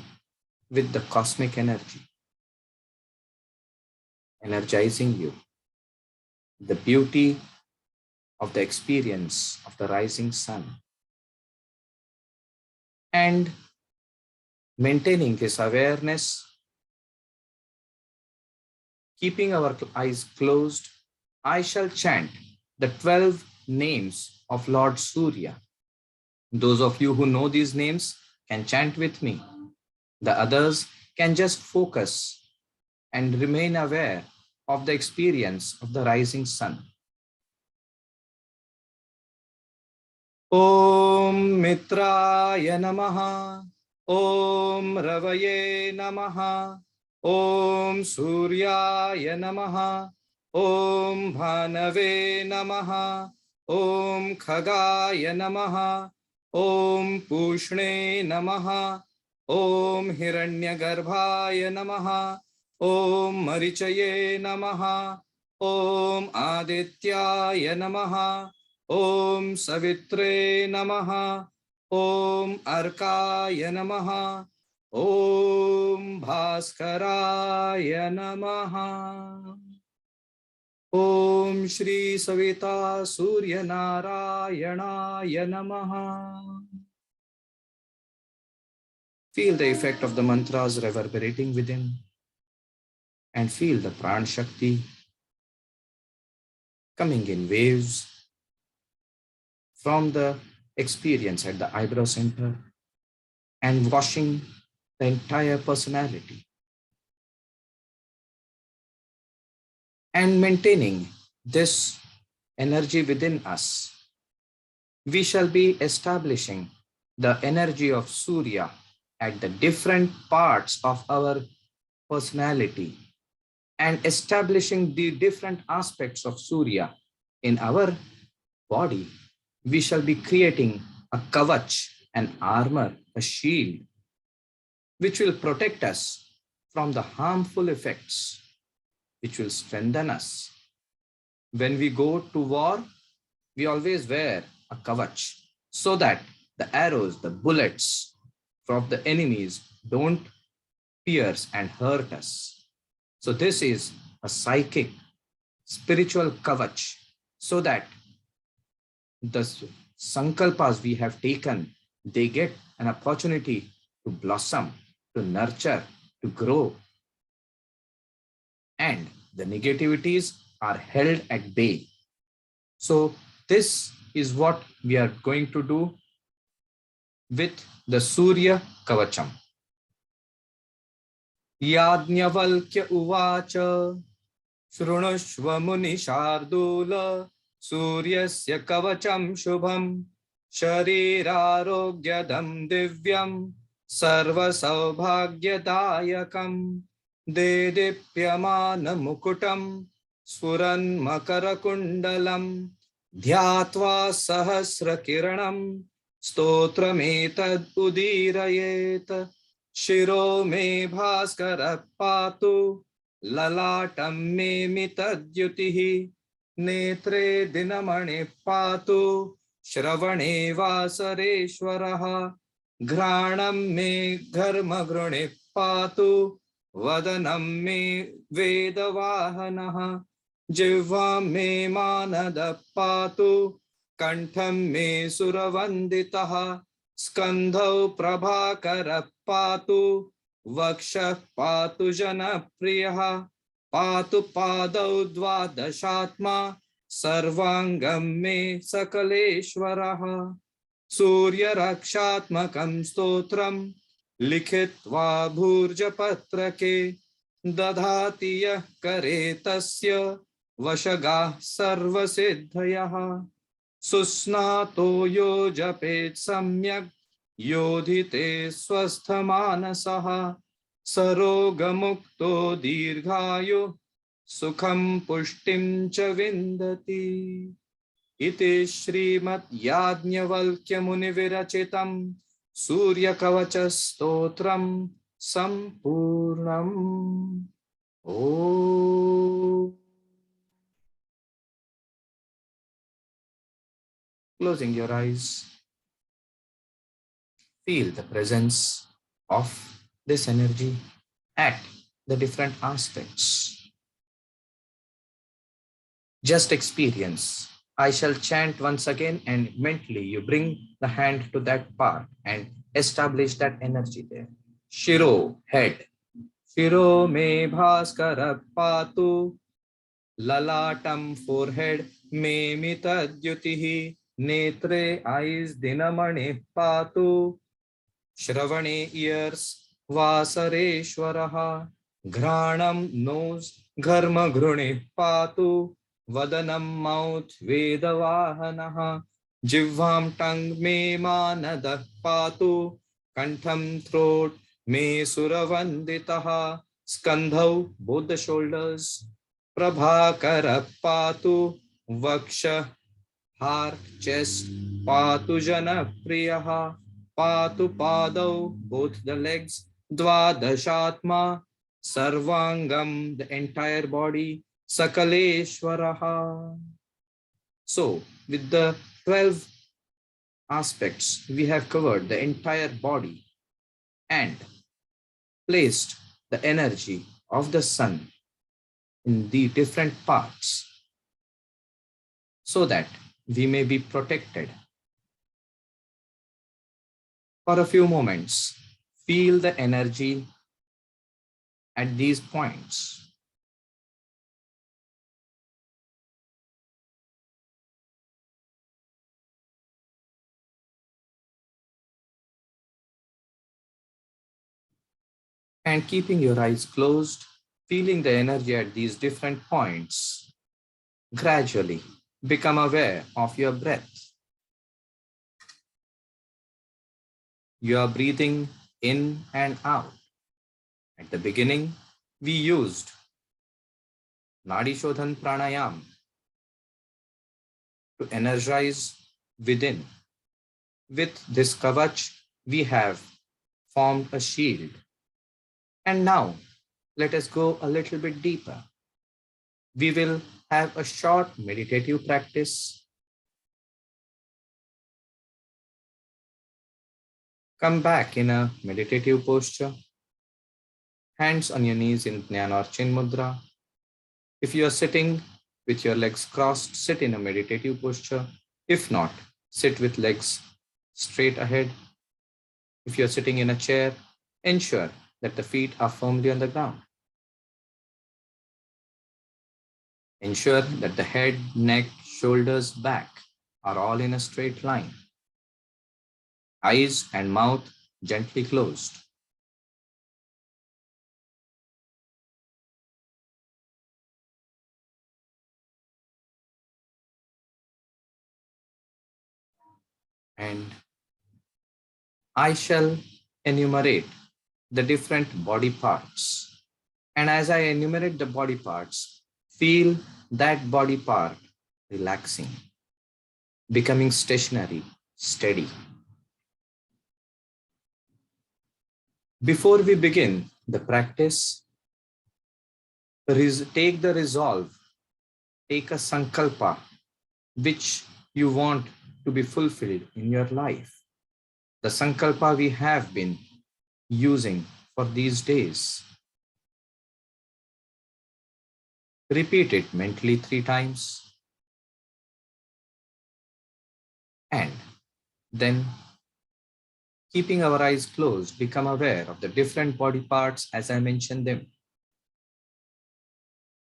with the cosmic energy, energizing you. The beauty of the experience of the rising sun. And maintaining this awareness, keeping our eyes closed, I shall chant the 12 names of Lord Surya. Those of you who know these names can chant with me. The others can just focus and remain aware of the experience of the rising sun. Om Mitraya Namaha, Om Ravaye Namaha, Om Suryaya Namaha, Om Bhanave Namaha, Om Khagaya Namaha, Om Pushne Namaha, Om Hiranyagarbhaya Namaha, Om Marichaye Namaha. Om Adityaya Namaha. Om Savitre Namaha. Om Arkaya Namaha. Om Bhaskaraya Namaha. Om Shri Savita Surya Narayana Namaha. Feel the effect of the mantras reverberating within and feel the Pran Shakti coming in waves from the experience at the eyebrow center and washing the entire personality and maintaining this energy within us. We shall be establishing the energy of Surya at the different parts of our personality and establishing the different aspects of Surya in our body. We shall be creating a kavach, an armor, a shield, which will protect us from the harmful effects, which will strengthen us. When we go to war, we always wear a kavach so that the arrows, the bullets from the enemies don't pierce and hurt us. So this is a psychic, spiritual kavach so that the sankalpas we have taken, they get an opportunity to blossom, to nurture, to grow. And the negativities are held at bay. So this is what we are going to do with the Surya Kavacham. Yajnavalkya uvacha Shrunushva muni shardula Suryasya kavacham shubham Sharirarogyadam divyam Sarva saubhagyadayakam Dedipyamana mukutam Sfuran makara kundalam Dhyatva sahasra kiranam Stotrametad udirayet Shiro me bhaskara patu Lalatam me mitadyutihi Netre dinamani patu Shravane vasareshwaraha Ghranam me gharma grune patu Vadanam me vedavahanaha Jivvam me manada patu Kantham me suravanditaha Skandhau prabhakara patu Vakshah patu janapriyaha Patu padau dvadashatma Sarvangam me sakaleshwaraha Surya rakshatmakam stotram Likhitva bhurja patrake Dadhati yah kare tasya Vashagah sarva siddhayaha Susnato yo japet samyak Yodhite swasthamaanasaha Sarogamukto dirghayo Sukham pushtim cha vindati Iti Srimad Yajnavalkya Muni Virachitam Surya Kavacha Stotram Sampurnam. Oh. Closing your eyes, feel the presence of this energy at the different aspects. Just experience. I shall chant once again and mentally you bring the hand to that part and establish that energy there. Shiro, head. Shiro me bhaskara patu. Lalatam, forehead. Me mitadyutihi. Netre, eyes. Dinamani patu. Shravane, ears. Vasareshwaraha. Ghranam, nose. Gharma grune patu. Vadanam, mouth. Vedavahanaha. Jivvam, tongue. Me manada patu. Kantham, throat. Me suravanditaha. Skandhau, both the shoulders. Prabhakara patu. Vaksha, heart, chest. Patu jana priyaha. Patu padau, both the legs. Dvadashatma, Sarvangam, the entire body, Sakaleshwaraha. So, with the 12 aspects, we have covered the entire body and placed the energy of the sun in the different parts so that we may be protected. For a few moments, feel the energy at these points. And keeping your eyes closed, feeling the energy at these different points, gradually become aware of your breath. You are breathing in and out. At the beginning, we used Nadi Shodhan Pranayam to energize within. With this kavach, we have formed a shield. And now, let us go a little bit deeper. We will have a short meditative practice. Come back in a meditative posture, hands on your knees in Jnana or Chin Mudra. If you are sitting with your legs crossed, sit in a meditative posture. If not, sit with legs straight ahead. If you are sitting in a chair, ensure that the feet are firmly on the ground. Ensure that the head, neck, shoulders, back are all in a straight line. Eyes and mouth gently closed. And I shall enumerate the different body parts. And as I enumerate the body parts, feel that body part relaxing, becoming stationary, steady. Before we begin the practice, take the resolve, take a sankalpa which you want to be fulfilled in your life. The sankalpa we have been using for these days. Repeat it mentally 3 times. And then, keeping our eyes closed, become aware of the different body parts as I mentioned them.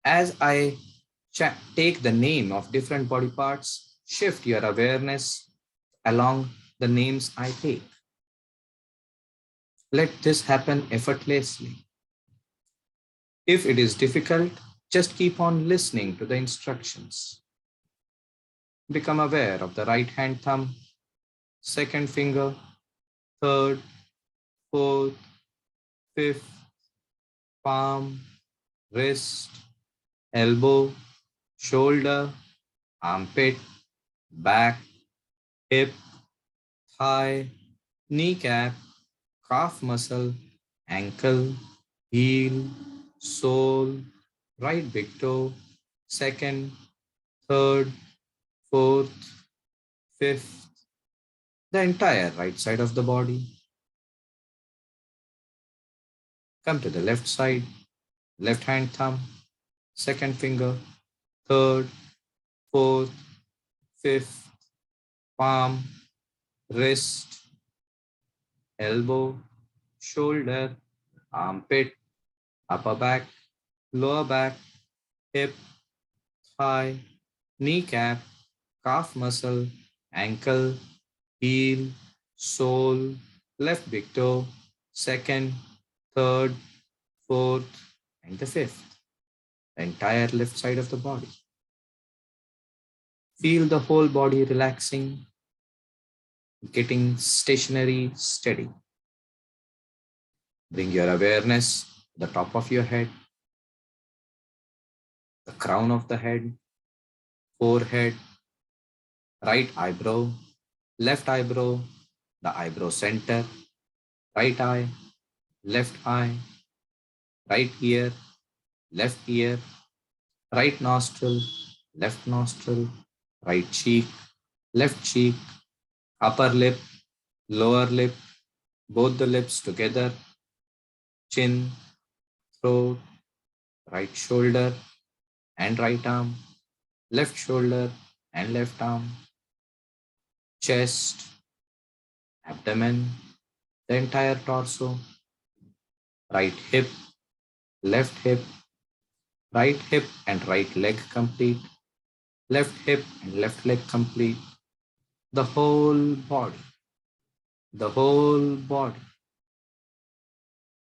As I take the name of different body parts, shift your awareness along the names I take. Let this happen effortlessly. If it is difficult, just keep on listening to the instructions. Become aware of the right hand thumb, second finger, third, fourth, fifth, palm, wrist, elbow, shoulder, armpit, back, hip, thigh, kneecap, calf muscle, ankle, heel, sole, right big toe, second, third, fourth, fifth, the entire right side of the body. Come to the left side, left hand thumb, second finger, third, fourth, fifth, palm, wrist, elbow, shoulder, armpit, upper back, lower back, hip, thigh, kneecap, calf muscle, ankle, heel, sole, left big toe, second, third, fourth, and the fifth, the entire left side of the body. Feel the whole body relaxing, getting stationary, steady. Bring your awareness to the top of your head, the crown of the head, forehead, right eyebrow, left eyebrow, the eyebrow center, right eye, left eye, right ear, right nostril, right cheek, left cheek, upper lip, lower lip, both the lips together, chin, throat, right shoulder and right arm, left shoulder and left arm, chest, abdomen, the entire torso, right hip, right hip and right leg complete, left hip and left leg complete, the whole body, the whole body.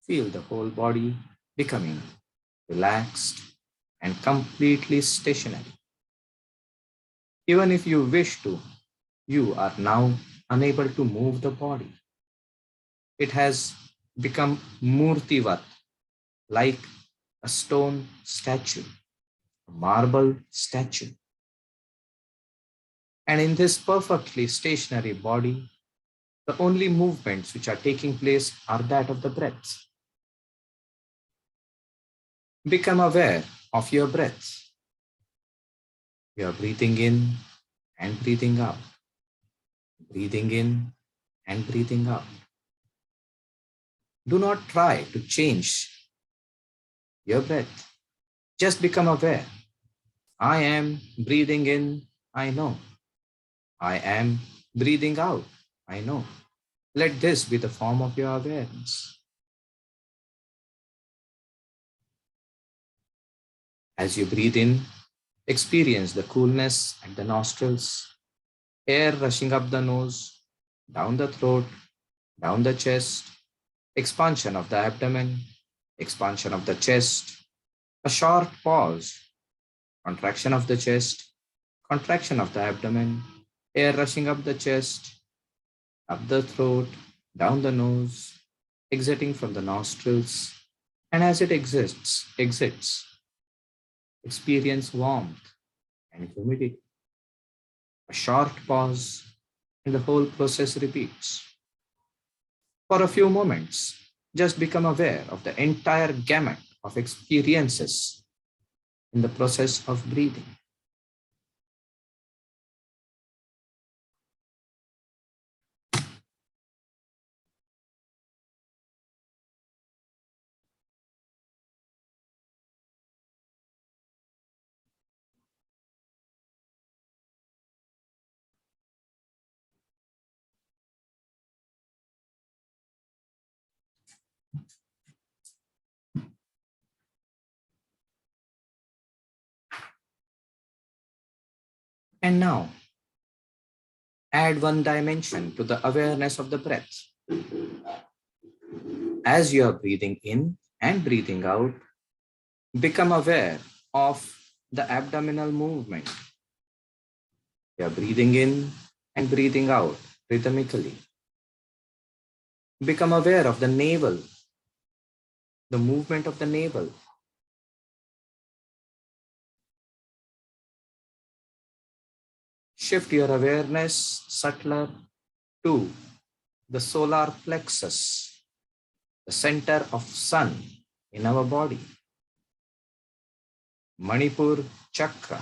Feel the whole body becoming relaxed and completely stationary. Even if you wish to, you are now unable to move the body. It has become murtivat, like a stone statue, a marble statue. And in this perfectly stationary body, the only movements which are taking place are that of the breath. Become aware of your breath. You are breathing in and breathing out, breathing in and breathing out. Do not try to change your breath. Just become aware. I am breathing in, I know. I am breathing out, I know. Let this be the form of your awareness. As you breathe in, experience the coolness at the nostrils, air rushing up the nose, down the throat, down the chest, expansion of the abdomen, expansion of the chest, a short pause, contraction of the chest, contraction of the abdomen, air rushing up the chest, up the throat, down the nose, exiting from the nostrils, and as it exits, experience warmth and humidity. A short pause, and the whole process repeats. For a few moments, just become aware of the entire gamut of experiences in the process of breathing. And now, add one dimension to the awareness of the breath. As you are breathing in and breathing out, become aware of the abdominal movement. You are breathing in and breathing out rhythmically. Become aware of the navel, the movement of the navel. Shift your awareness subtler to the solar plexus, the center of sun in our body, Manipur chakra.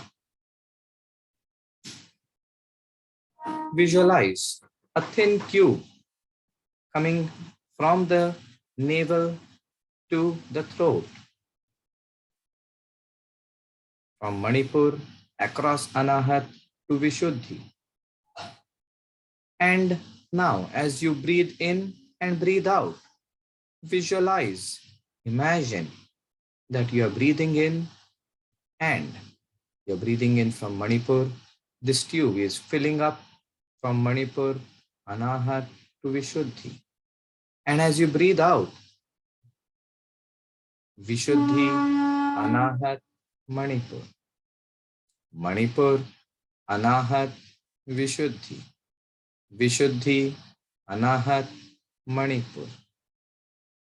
Visualize a thin tube coming from the navel to the throat, from Manipur across Anahat to Vishuddhi. And now, as you breathe in and breathe out, visualize, imagine that you are breathing in and you're breathing in from Manipur. This tube is filling up from Manipur, Anahat to Vishuddhi. And as you breathe out, Vishuddhi, Anahat, Manipur. Manipur, Anahat, Vishuddhi. Vishuddhi, Anahat, Manipur.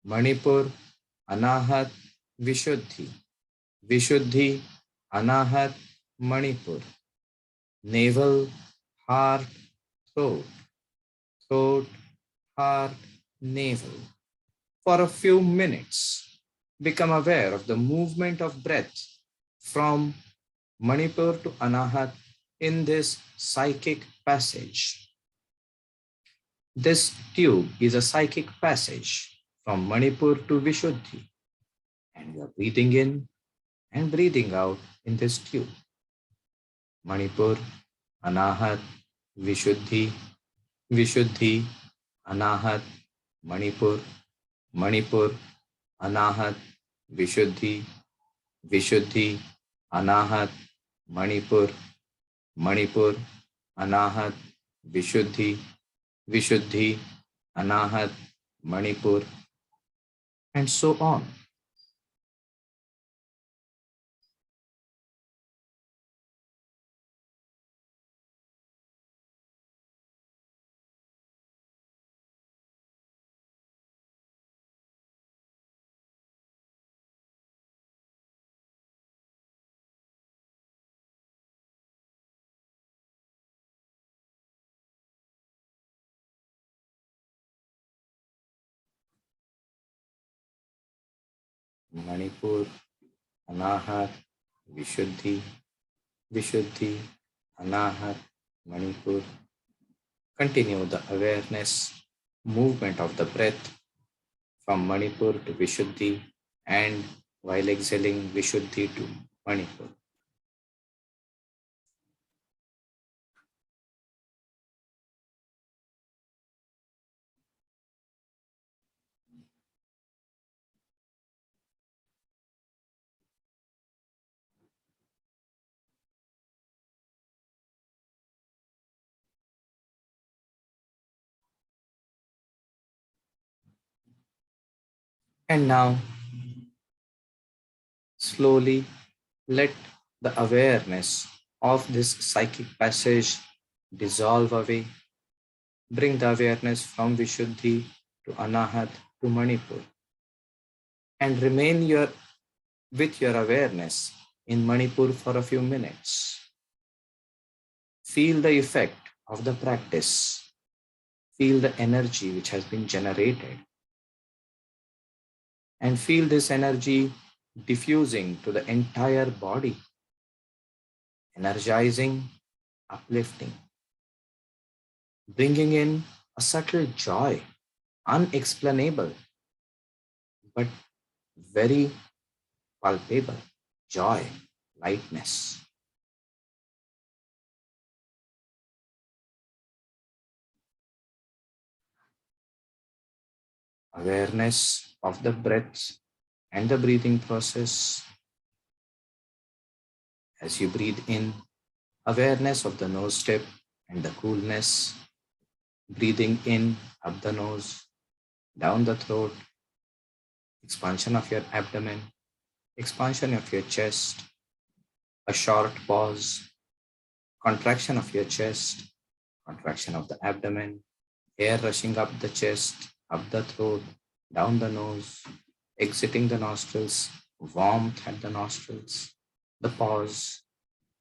Manipur, Anahat, Vishuddhi. Vishuddhi, Anahat, Manipur. Navel, heart, throat. Throat, heart, navel. For a few minutes, Become aware of the movement of breath from Manipur to Anahat in this psychic passage. This tube is a psychic passage from Manipur to Vishuddhi, and you are breathing in and breathing out in this tube. Manipur, Anahat, Vishuddhi, Vishuddhi, Anahat, Manipur, Manipur, Anahat, Vishuddhi, Vishuddhi, Anahat, Manipur, Manipur, Anahat, Vishuddhi, Vishuddhi, Anahat, Manipur, and so on. Manipur, Anahat, Vishuddhi, Vishuddhi, Anahat, Manipur. Continue the awareness, movement of the breath from Manipur to Vishuddhi, and while exhaling Vishuddhi to Manipur. And now, slowly let the awareness of this psychic passage dissolve away. Bring the awareness from Vishuddhi to Anahat to Manipur, and remain with your awareness in Manipur for a few minutes. Feel the effect of the practice. Feel the energy which has been generated, and feel this energy diffusing to the entire body, energizing, uplifting, bringing in a subtle joy, unexplainable, but very palpable joy, lightness. Awareness of the breath and the breathing process. As you breathe in, awareness of the nose tip and the coolness. Breathing in up the nose, down the throat, expansion of your abdomen, expansion of your chest, a short pause, contraction of your chest, contraction of the abdomen, air rushing up the chest, up the throat, down the nose, exiting the nostrils, warmth at the nostrils, the pause,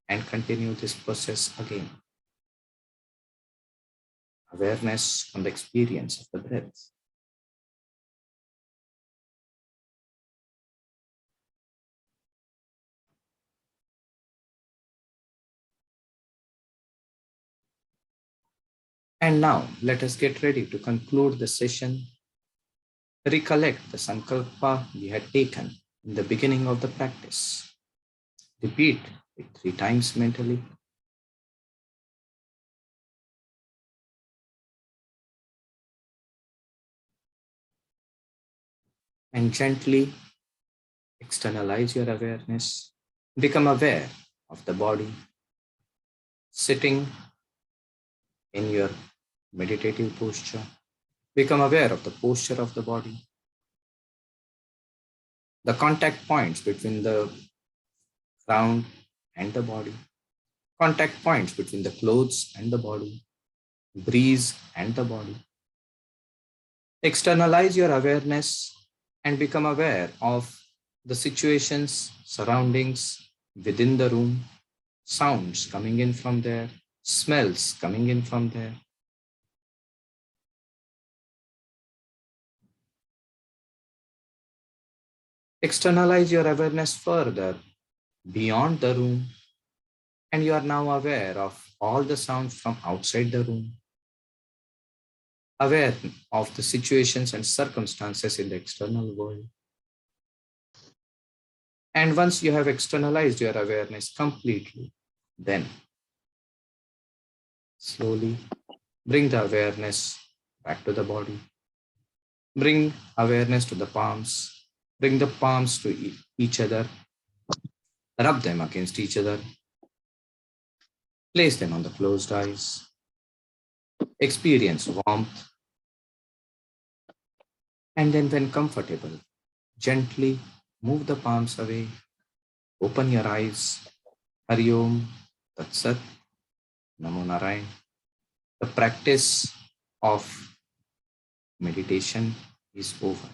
and continue this process again. Awareness on the experience of the breath. And now let us get ready to conclude the session. Recollect the sankalpa we had taken in the beginning of the practice. Repeat it 3 times mentally. And gently externalize your awareness. Become aware of the body sitting in your meditative posture. Become aware of the posture of the body, the contact points between the ground and the body, contact points between the clothes and the body, breeze and the body. Externalize your awareness and become aware of the situations, surroundings within the room, sounds coming in from there, smells coming in from there. Externalize your awareness further beyond the room, and you are now aware of all the sounds from outside the room, aware of the situations and circumstances in the external world. And once you have externalized your awareness completely, then slowly bring the awareness back to the body. Bring awareness to the palms. Bring the palms to each other. Rub them against each other. Place them on the closed eyes. Experience warmth. And then, when comfortable, gently move the palms away. Open your eyes. Hari Om Tat Sat. Namo Narayan. The practice of meditation is over.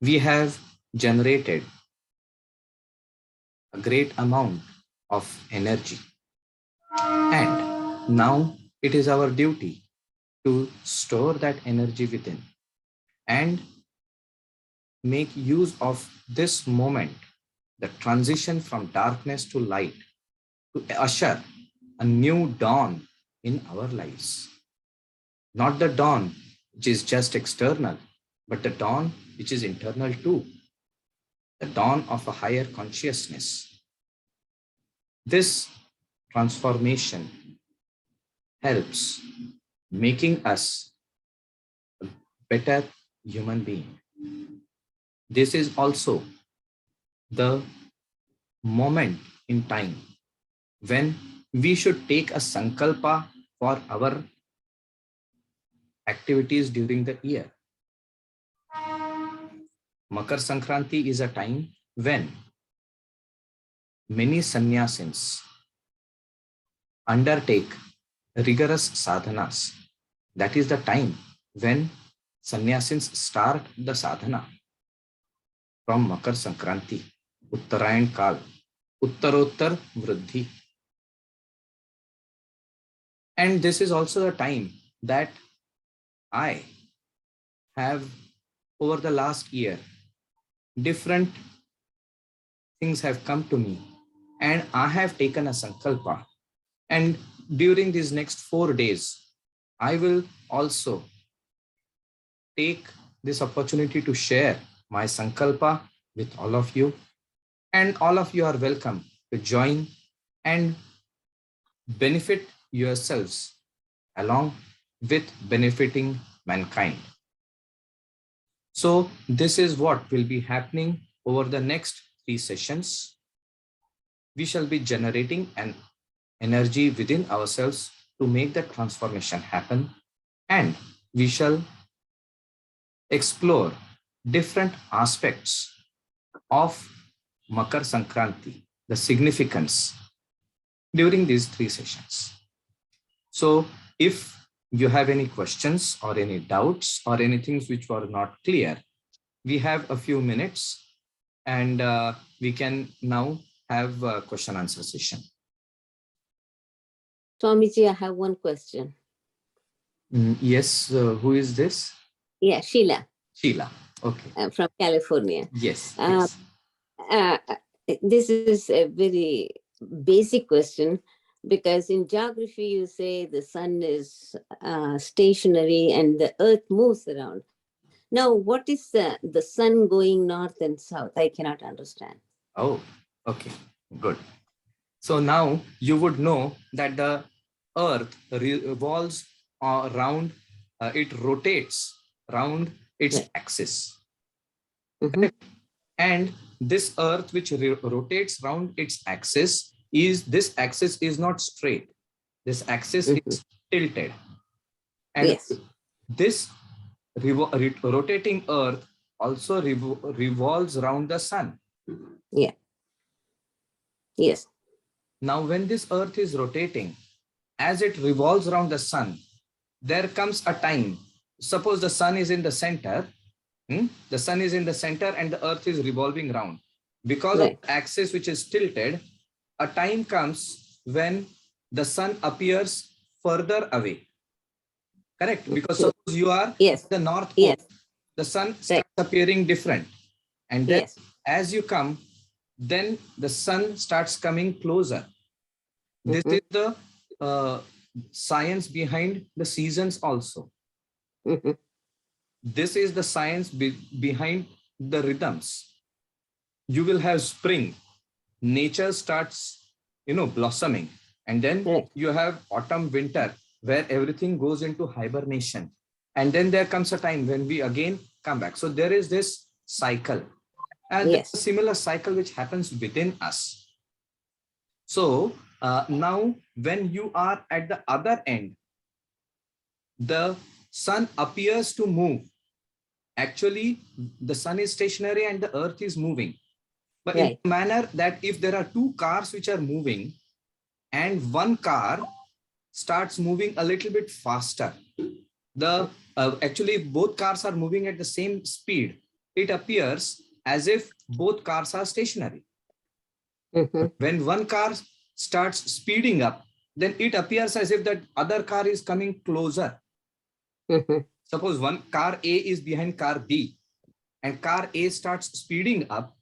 We have generated a great amount of energy, and now it is our duty to store that energy within and make use of this moment, the transition from darkness to light, to usher a new dawn in our lives. Not the dawn which is just external, but the dawn which is internal too, the dawn of a higher consciousness. This transformation helps making us a better human being. This is also the moment in time when we should take a sankalpa for our activities during the year. Makara Sankranti is a time when many sannyasins undertake rigorous sadhanas. That is the time when sannyasins start the sadhana from Makara Sankranti, Uttarayan Kal, Uttarottar Vriddhi. And this is also a time that I have, over the last year, different things have come to me, and I have taken a sankalpa. And during these next 4 days, I will also take this opportunity to share my sankalpa with all of you. And all of you are welcome to join and benefit yourselves along with benefiting mankind. So this is what will be happening over the next 3 sessions. We shall be generating an energy within ourselves to make that transformation happen, and we shall explore different aspects of Makara Sankranti, the significance during these 3 sessions. So if you have any questions or any doubts or anything which were not clear, we have a few minutes, and we can now have a question answer session. Swamiji, I have one question. Yes, who is this? Yeah, Sheila. Sheila, okay. From California. Yes. This is a very basic question, because in geography you say the sun is stationary and the earth moves around. Now, what is the sun going north and south? I cannot understand. Oh, okay, good. So now you would know that the earth revolves around, it rotates around its axis. And this earth which rotates around its axis, this axis is not straight. This axis is tilted. And this rotating earth also revolves around the sun. Yeah. Yes. Now, when this earth is rotating, as it revolves around the sun, there comes a time, suppose the sun is in the center, the sun is in the center and the earth is revolving around. Because of the axis which is tilted, a time comes when the sun appears further away. Correct? Because suppose you are the North Pole, the sun starts appearing different. And then Yes. as you come, then the sun starts coming closer. This is the science behind the seasons also. This is the science behind the rhythms. You will have spring, nature starts, blossoming. And then Right. you have autumn, winter, where everything goes into hibernation. And then there comes a time when we again come back. So there is this cycle. And there's a Yes. similar cycle which happens within us. So now when you are at the other end, the sun appears to move. Actually, the sun is stationary and the earth is moving. But in Right. a manner that if there are two cars which are moving and one car starts moving a little bit faster, actually both cars are moving at the same speed, it appears as if both cars are stationary. But when one car starts speeding up, then it appears as if that other car is coming closer. Suppose one car A is behind car B and car A starts speeding up,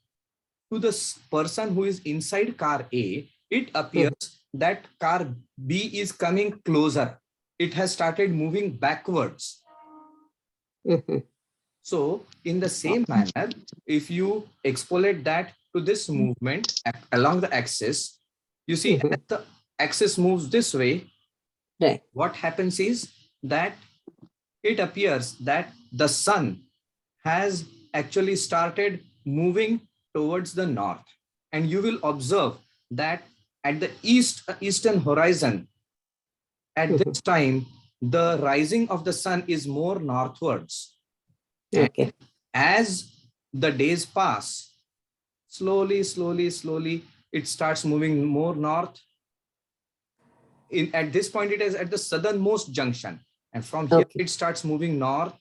to the person who is inside car A, it appears that car B is coming closer. It has started moving backwards. So in the same manner, if you extrapolate that to this movement along the axis, you see as the axis moves this way, Right. what happens is that it appears that the sun has actually started moving towards the north. And you will observe that at the eastern horizon, at this time, the rising of the sun is more northwards. Okay. And as the days pass, slowly, it starts moving more north. At this point, it is at the southernmost junction. And from here, Okay. it starts moving north.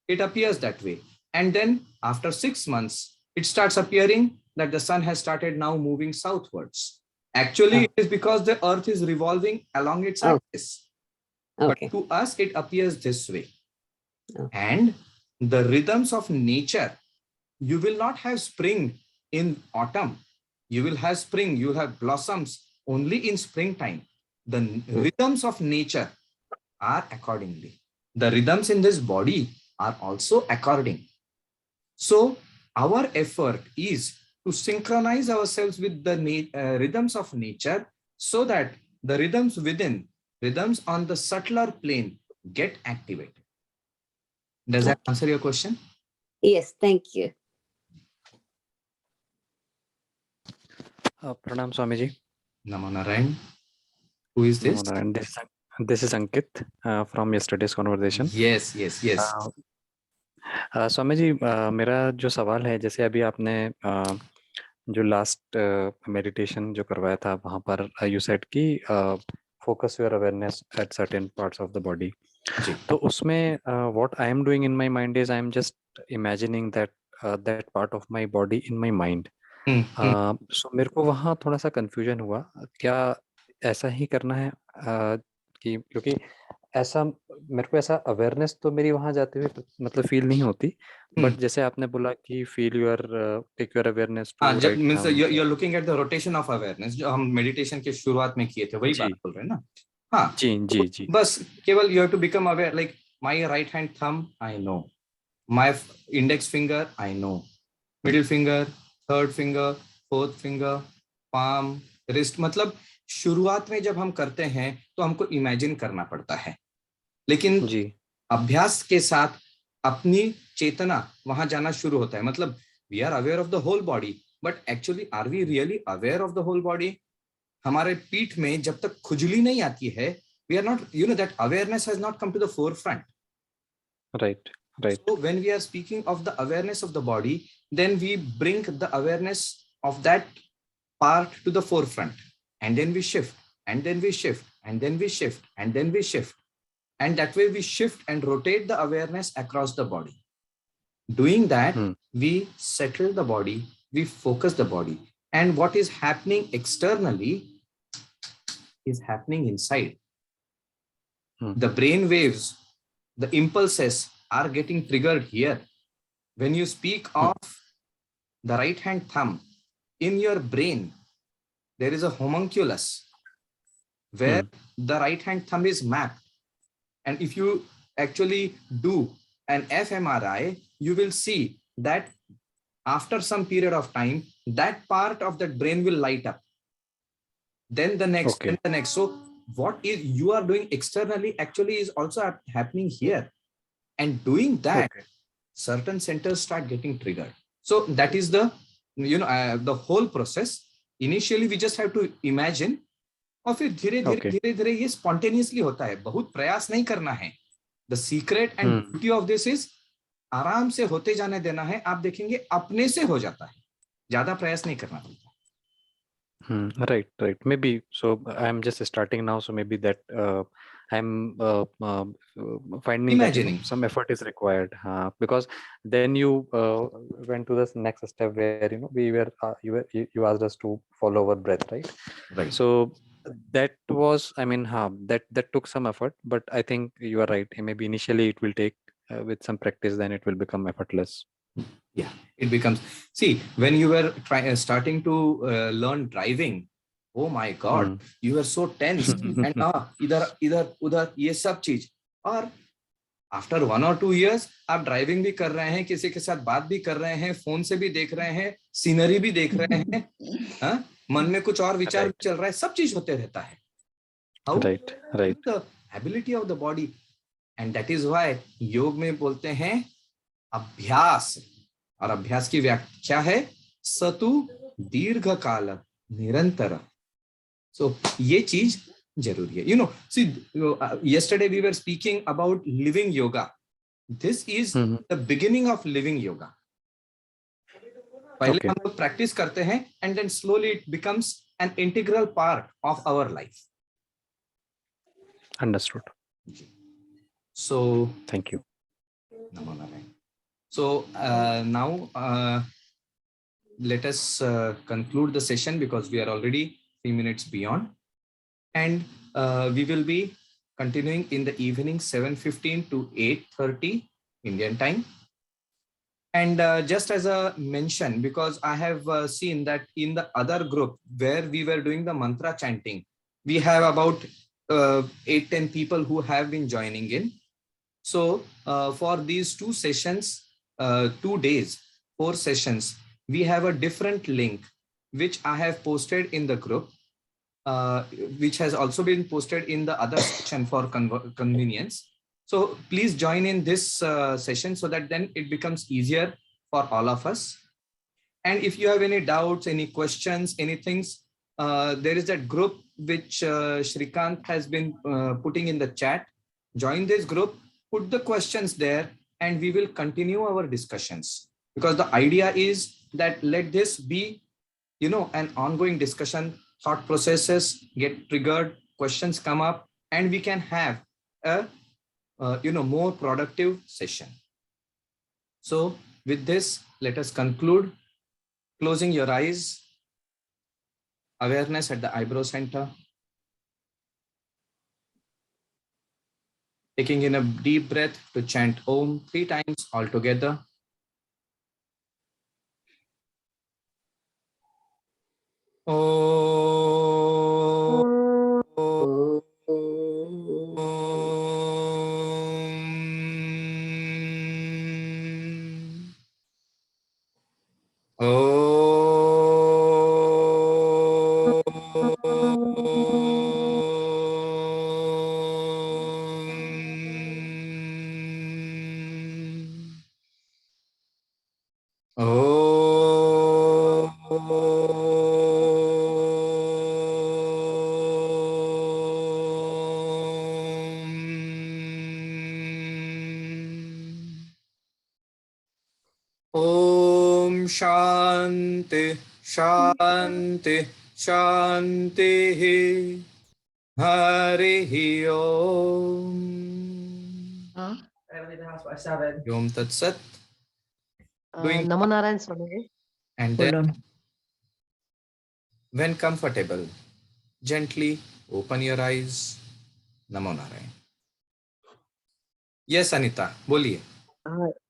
It appears that way. And then after 6 months, it starts appearing that the sun has started now moving southwards. Actually, it is because the earth is revolving along its axis. But Okay. to us, it appears this way. Okay. And the rhythms of nature, you will not have spring in autumn. You will have spring, you will have blossoms only in springtime. The rhythms of nature are accordingly. The rhythms in this body are also according. So our effort is to synchronize ourselves with the rhythms of nature so that the rhythms within, rhythms on the subtler plane get activated. Does that answer your question? Yes, thank you. Pranam Swamiji. Namo Narayan. Who is this? Namo Narayan. This is Ankit from yesterday's conversation. Yes. Swami ji, मेरा जो सवाल है, जैसे अभी आपने जो last meditation जो करवाया था वहाँ पर यू सेड कि focus your awareness at certain parts of the body, तो उसमें what I am doing in my mind is I am just imagining that part of my body in my mind. So मेरे को वहाँ थोड़ा सा confusion हुआ, क्या ऐसा ही करना है कि क्योंकि ऐसा मेरे को ऐसा अवेयरनेस तो मेरी वहां जाते हुए मतलब फील नहीं होती, बट जैसे आपने बोला कि feel your take your awareness to right means you are looking at the rotation of awareness जो हम मेडिटेशन के शुरुआत में किए थे, वही बात बोल रहे हैं ना? हाँ जी. बस केवल you have to become aware, like my right hand thumb I know, my index finger I know, middle finger, third finger, fourth finger, palm, wrist. मतलब शुरुआत में जब हम करते हैं तो हमको इमेजिन करना पड़ता है, लेकिन जी अभ्यास के साथ अपनी चेतना वहां जाना शुरू होता है. मतलब we are aware of the whole body, but actually are we really aware of the whole body? हमारे पीठ में जब तक खुजली नहीं आती है, we are not, you know, that awareness has not come to the forefront. Right. So when we are speaking of the awareness of the body, then we bring the awareness of that part to the forefront, and then we shift, and then we shift, and then we shift, and then we shift. And that way we shift and rotate the awareness across the body. Doing that, we settle the body, we focus the body. And what is happening externally is happening inside. The brain waves, the impulses are getting triggered here. When you speak of the right hand thumb, in your brain, there is a homunculus where the right hand thumb is mapped. And if you actually do an fMRI, you will see that after some period of time, that part of the brain will light up. Then the next, then the next. So what is you are doing externally actually is also happening here. And doing that, certain centers start getting triggered. So that is the, the whole process. Initially, we just have to imagine, और फिर धीरे धीरे धीरे धीरे ये spontaneously होता है, बहुत प्रयास नहीं करना है. The secret and beauty of this is आराम से होते जाने देना है. आप देखेंगे अपने से हो जाता है, ज्यादा प्रयास नहीं करना पड़ता. Right. Maybe so. I'm just starting now, so maybe that I'm finding Imagining. that some effort is required, because then you went to this next step where we were you asked us to follow our breath, right? Right. So that was, I mean, that took some effort, but I think you are right. Maybe initially it will take with some practice, then it will become effortless. Yeah, it becomes. See, when you were starting to learn driving, oh my God, you were so tense and idhar udhar ये सब चीज. और after 1 or 2 years, आप driving भी कर रहे हैं, किसी के साथ बात भी कर रहे हैं, फोन से भी देख रहे हैं, सीनरी भी देख रहे हैं, मन में कुछ और विचार चल रहा है, सब चीज होते रहता है. How? Right. The ability of the body, and that is why योग में बोलते हैं अभ्यास. और अभ्यास की व्याख्या है सतु दीर्घ काल निरंतर. So ये चीज जरूरी है. See, yesterday we were speaking about living yoga. This is the beginning of living yoga. पहले हम लोग practice करते हैं and then slowly it becomes an integral part of our life. Understood. So thank you. So now let us conclude the session because we are already 3 minutes beyond, and we will be continuing in the evening 7:15 to 8:30 Indian time. And just as a mention, because I have seen that in the other group where we were doing the mantra chanting, we have about 8-10 people who have been joining in. So for these 2 sessions, 2 days, 4 sessions, we have a different link which I have posted in the group, which has also been posted in the other section for convenience. So please join in this session so that then it becomes easier for all of us. And if you have any doubts, any questions, anything, there is that group which Shrikant has been putting in the chat. Join this group, put the questions there, and we will continue our discussions. Because the idea is that let this be, an ongoing discussion, thought processes get triggered, questions come up, and we can have a more productive session. So with this, let us conclude. Closing your eyes, awareness at the eyebrow center. Taking in a deep breath to chant Om 3 times all together. Om Shanti Shanti Shanti Harihi Om. Yom Tat Sat. Namo Narayan Swami. And then, when comfortable, gently open your eyes. Namo Narayan. Yes, Anita, boliye.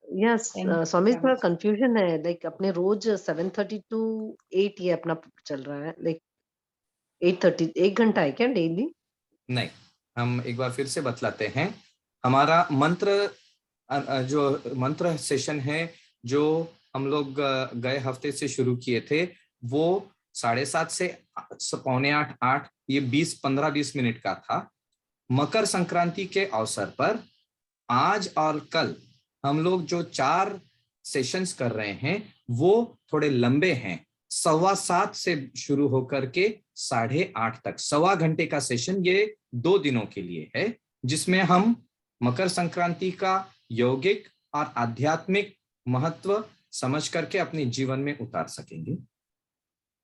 Yes, स्वामी थोड़ा confusion है, like अपने रोज 7:30 to 8 ये अपना चल रहा है, like 8:30 1 घंटा है क्या डेली? नहीं, हम एक बार फिर से बतलाते हैं। हमारा जो मंत्र सेशन है, जो हम लोग गए हफ्ते से शुरू किए थे, वो 7:30 से 7:45 8, ये 15-20 मिनट का था। मकर संक्रांति के अवसर पर आज और कल हम लोग जो 4 सेशंस कर रहे हैं, वो थोड़े लंबे हैं। 7:15 से शुरू होकर के 8:30 तक 1.25 घंटे का सेशन ये 2 दिनों के लिए है, जिसमें हम मकर संक्रांति का यौगिक और आध्यात्मिक महत्व समझ करके अपने जीवन में उतार सकेंगे।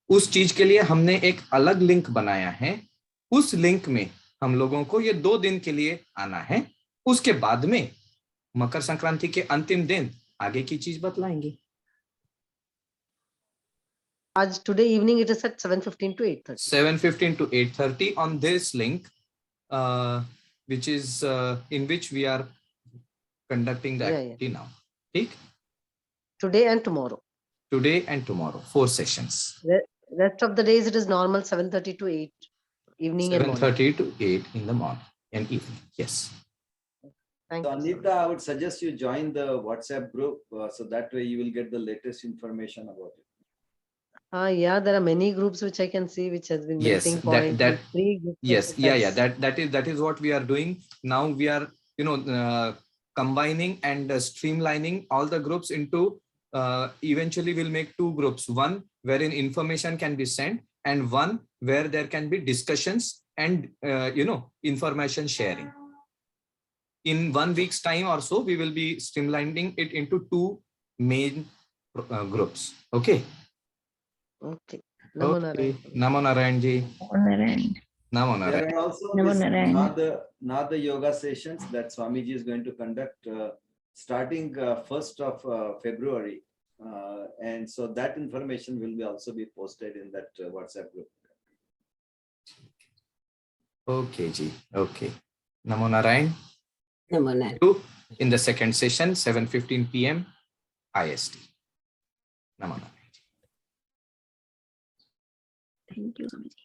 उस चीज के लिए हमने एक अलग लिंक बनाया है। उस लिंक में हम लोगों को ये 2 दिन के लिए आना है। उसके बाद में मकर संक्रांति के अंतिम दिन आगे की चीज बतलाएंगे। आज today evening it is at 7:15 to 8:30. 7:15 to 8:30 on this link, which is in which we are conducting the activity now. ठीक? Today and tomorrow. Today and tomorrow, 4 sessions. Rest of the days it is normal 7:30 to 8 evening and morning. 7:30 to 8 in the morning and evening. Yes. Thank So you. Anita, I would suggest you join the WhatsApp group, so that way you will get the latest information about it. Yeah, there are many groups which I can see which has been Yes, melting point. that Three groups. yes, yeah. That is what we are doing now. We are combining and streamlining all the groups into. Eventually, we'll make 2 groups. One wherein information can be sent, and one where there can be discussions and information sharing. In 1 week's time or so, we will be streamlining it into 2 main groups. Okay. Okay. Namo Narayan. Namo Narayan ji. Namo There Narayan. are also Namo this Narayan. Nada yoga sessions that Swamiji is going to conduct starting 1st of February. And so that information will be also be posted in that WhatsApp group. Okay, ji. Okay. Namo Narayan. Namo Narayan. In the second session, 7:15 p.m. IST. Namo Narayan. Thank you, Swamiji.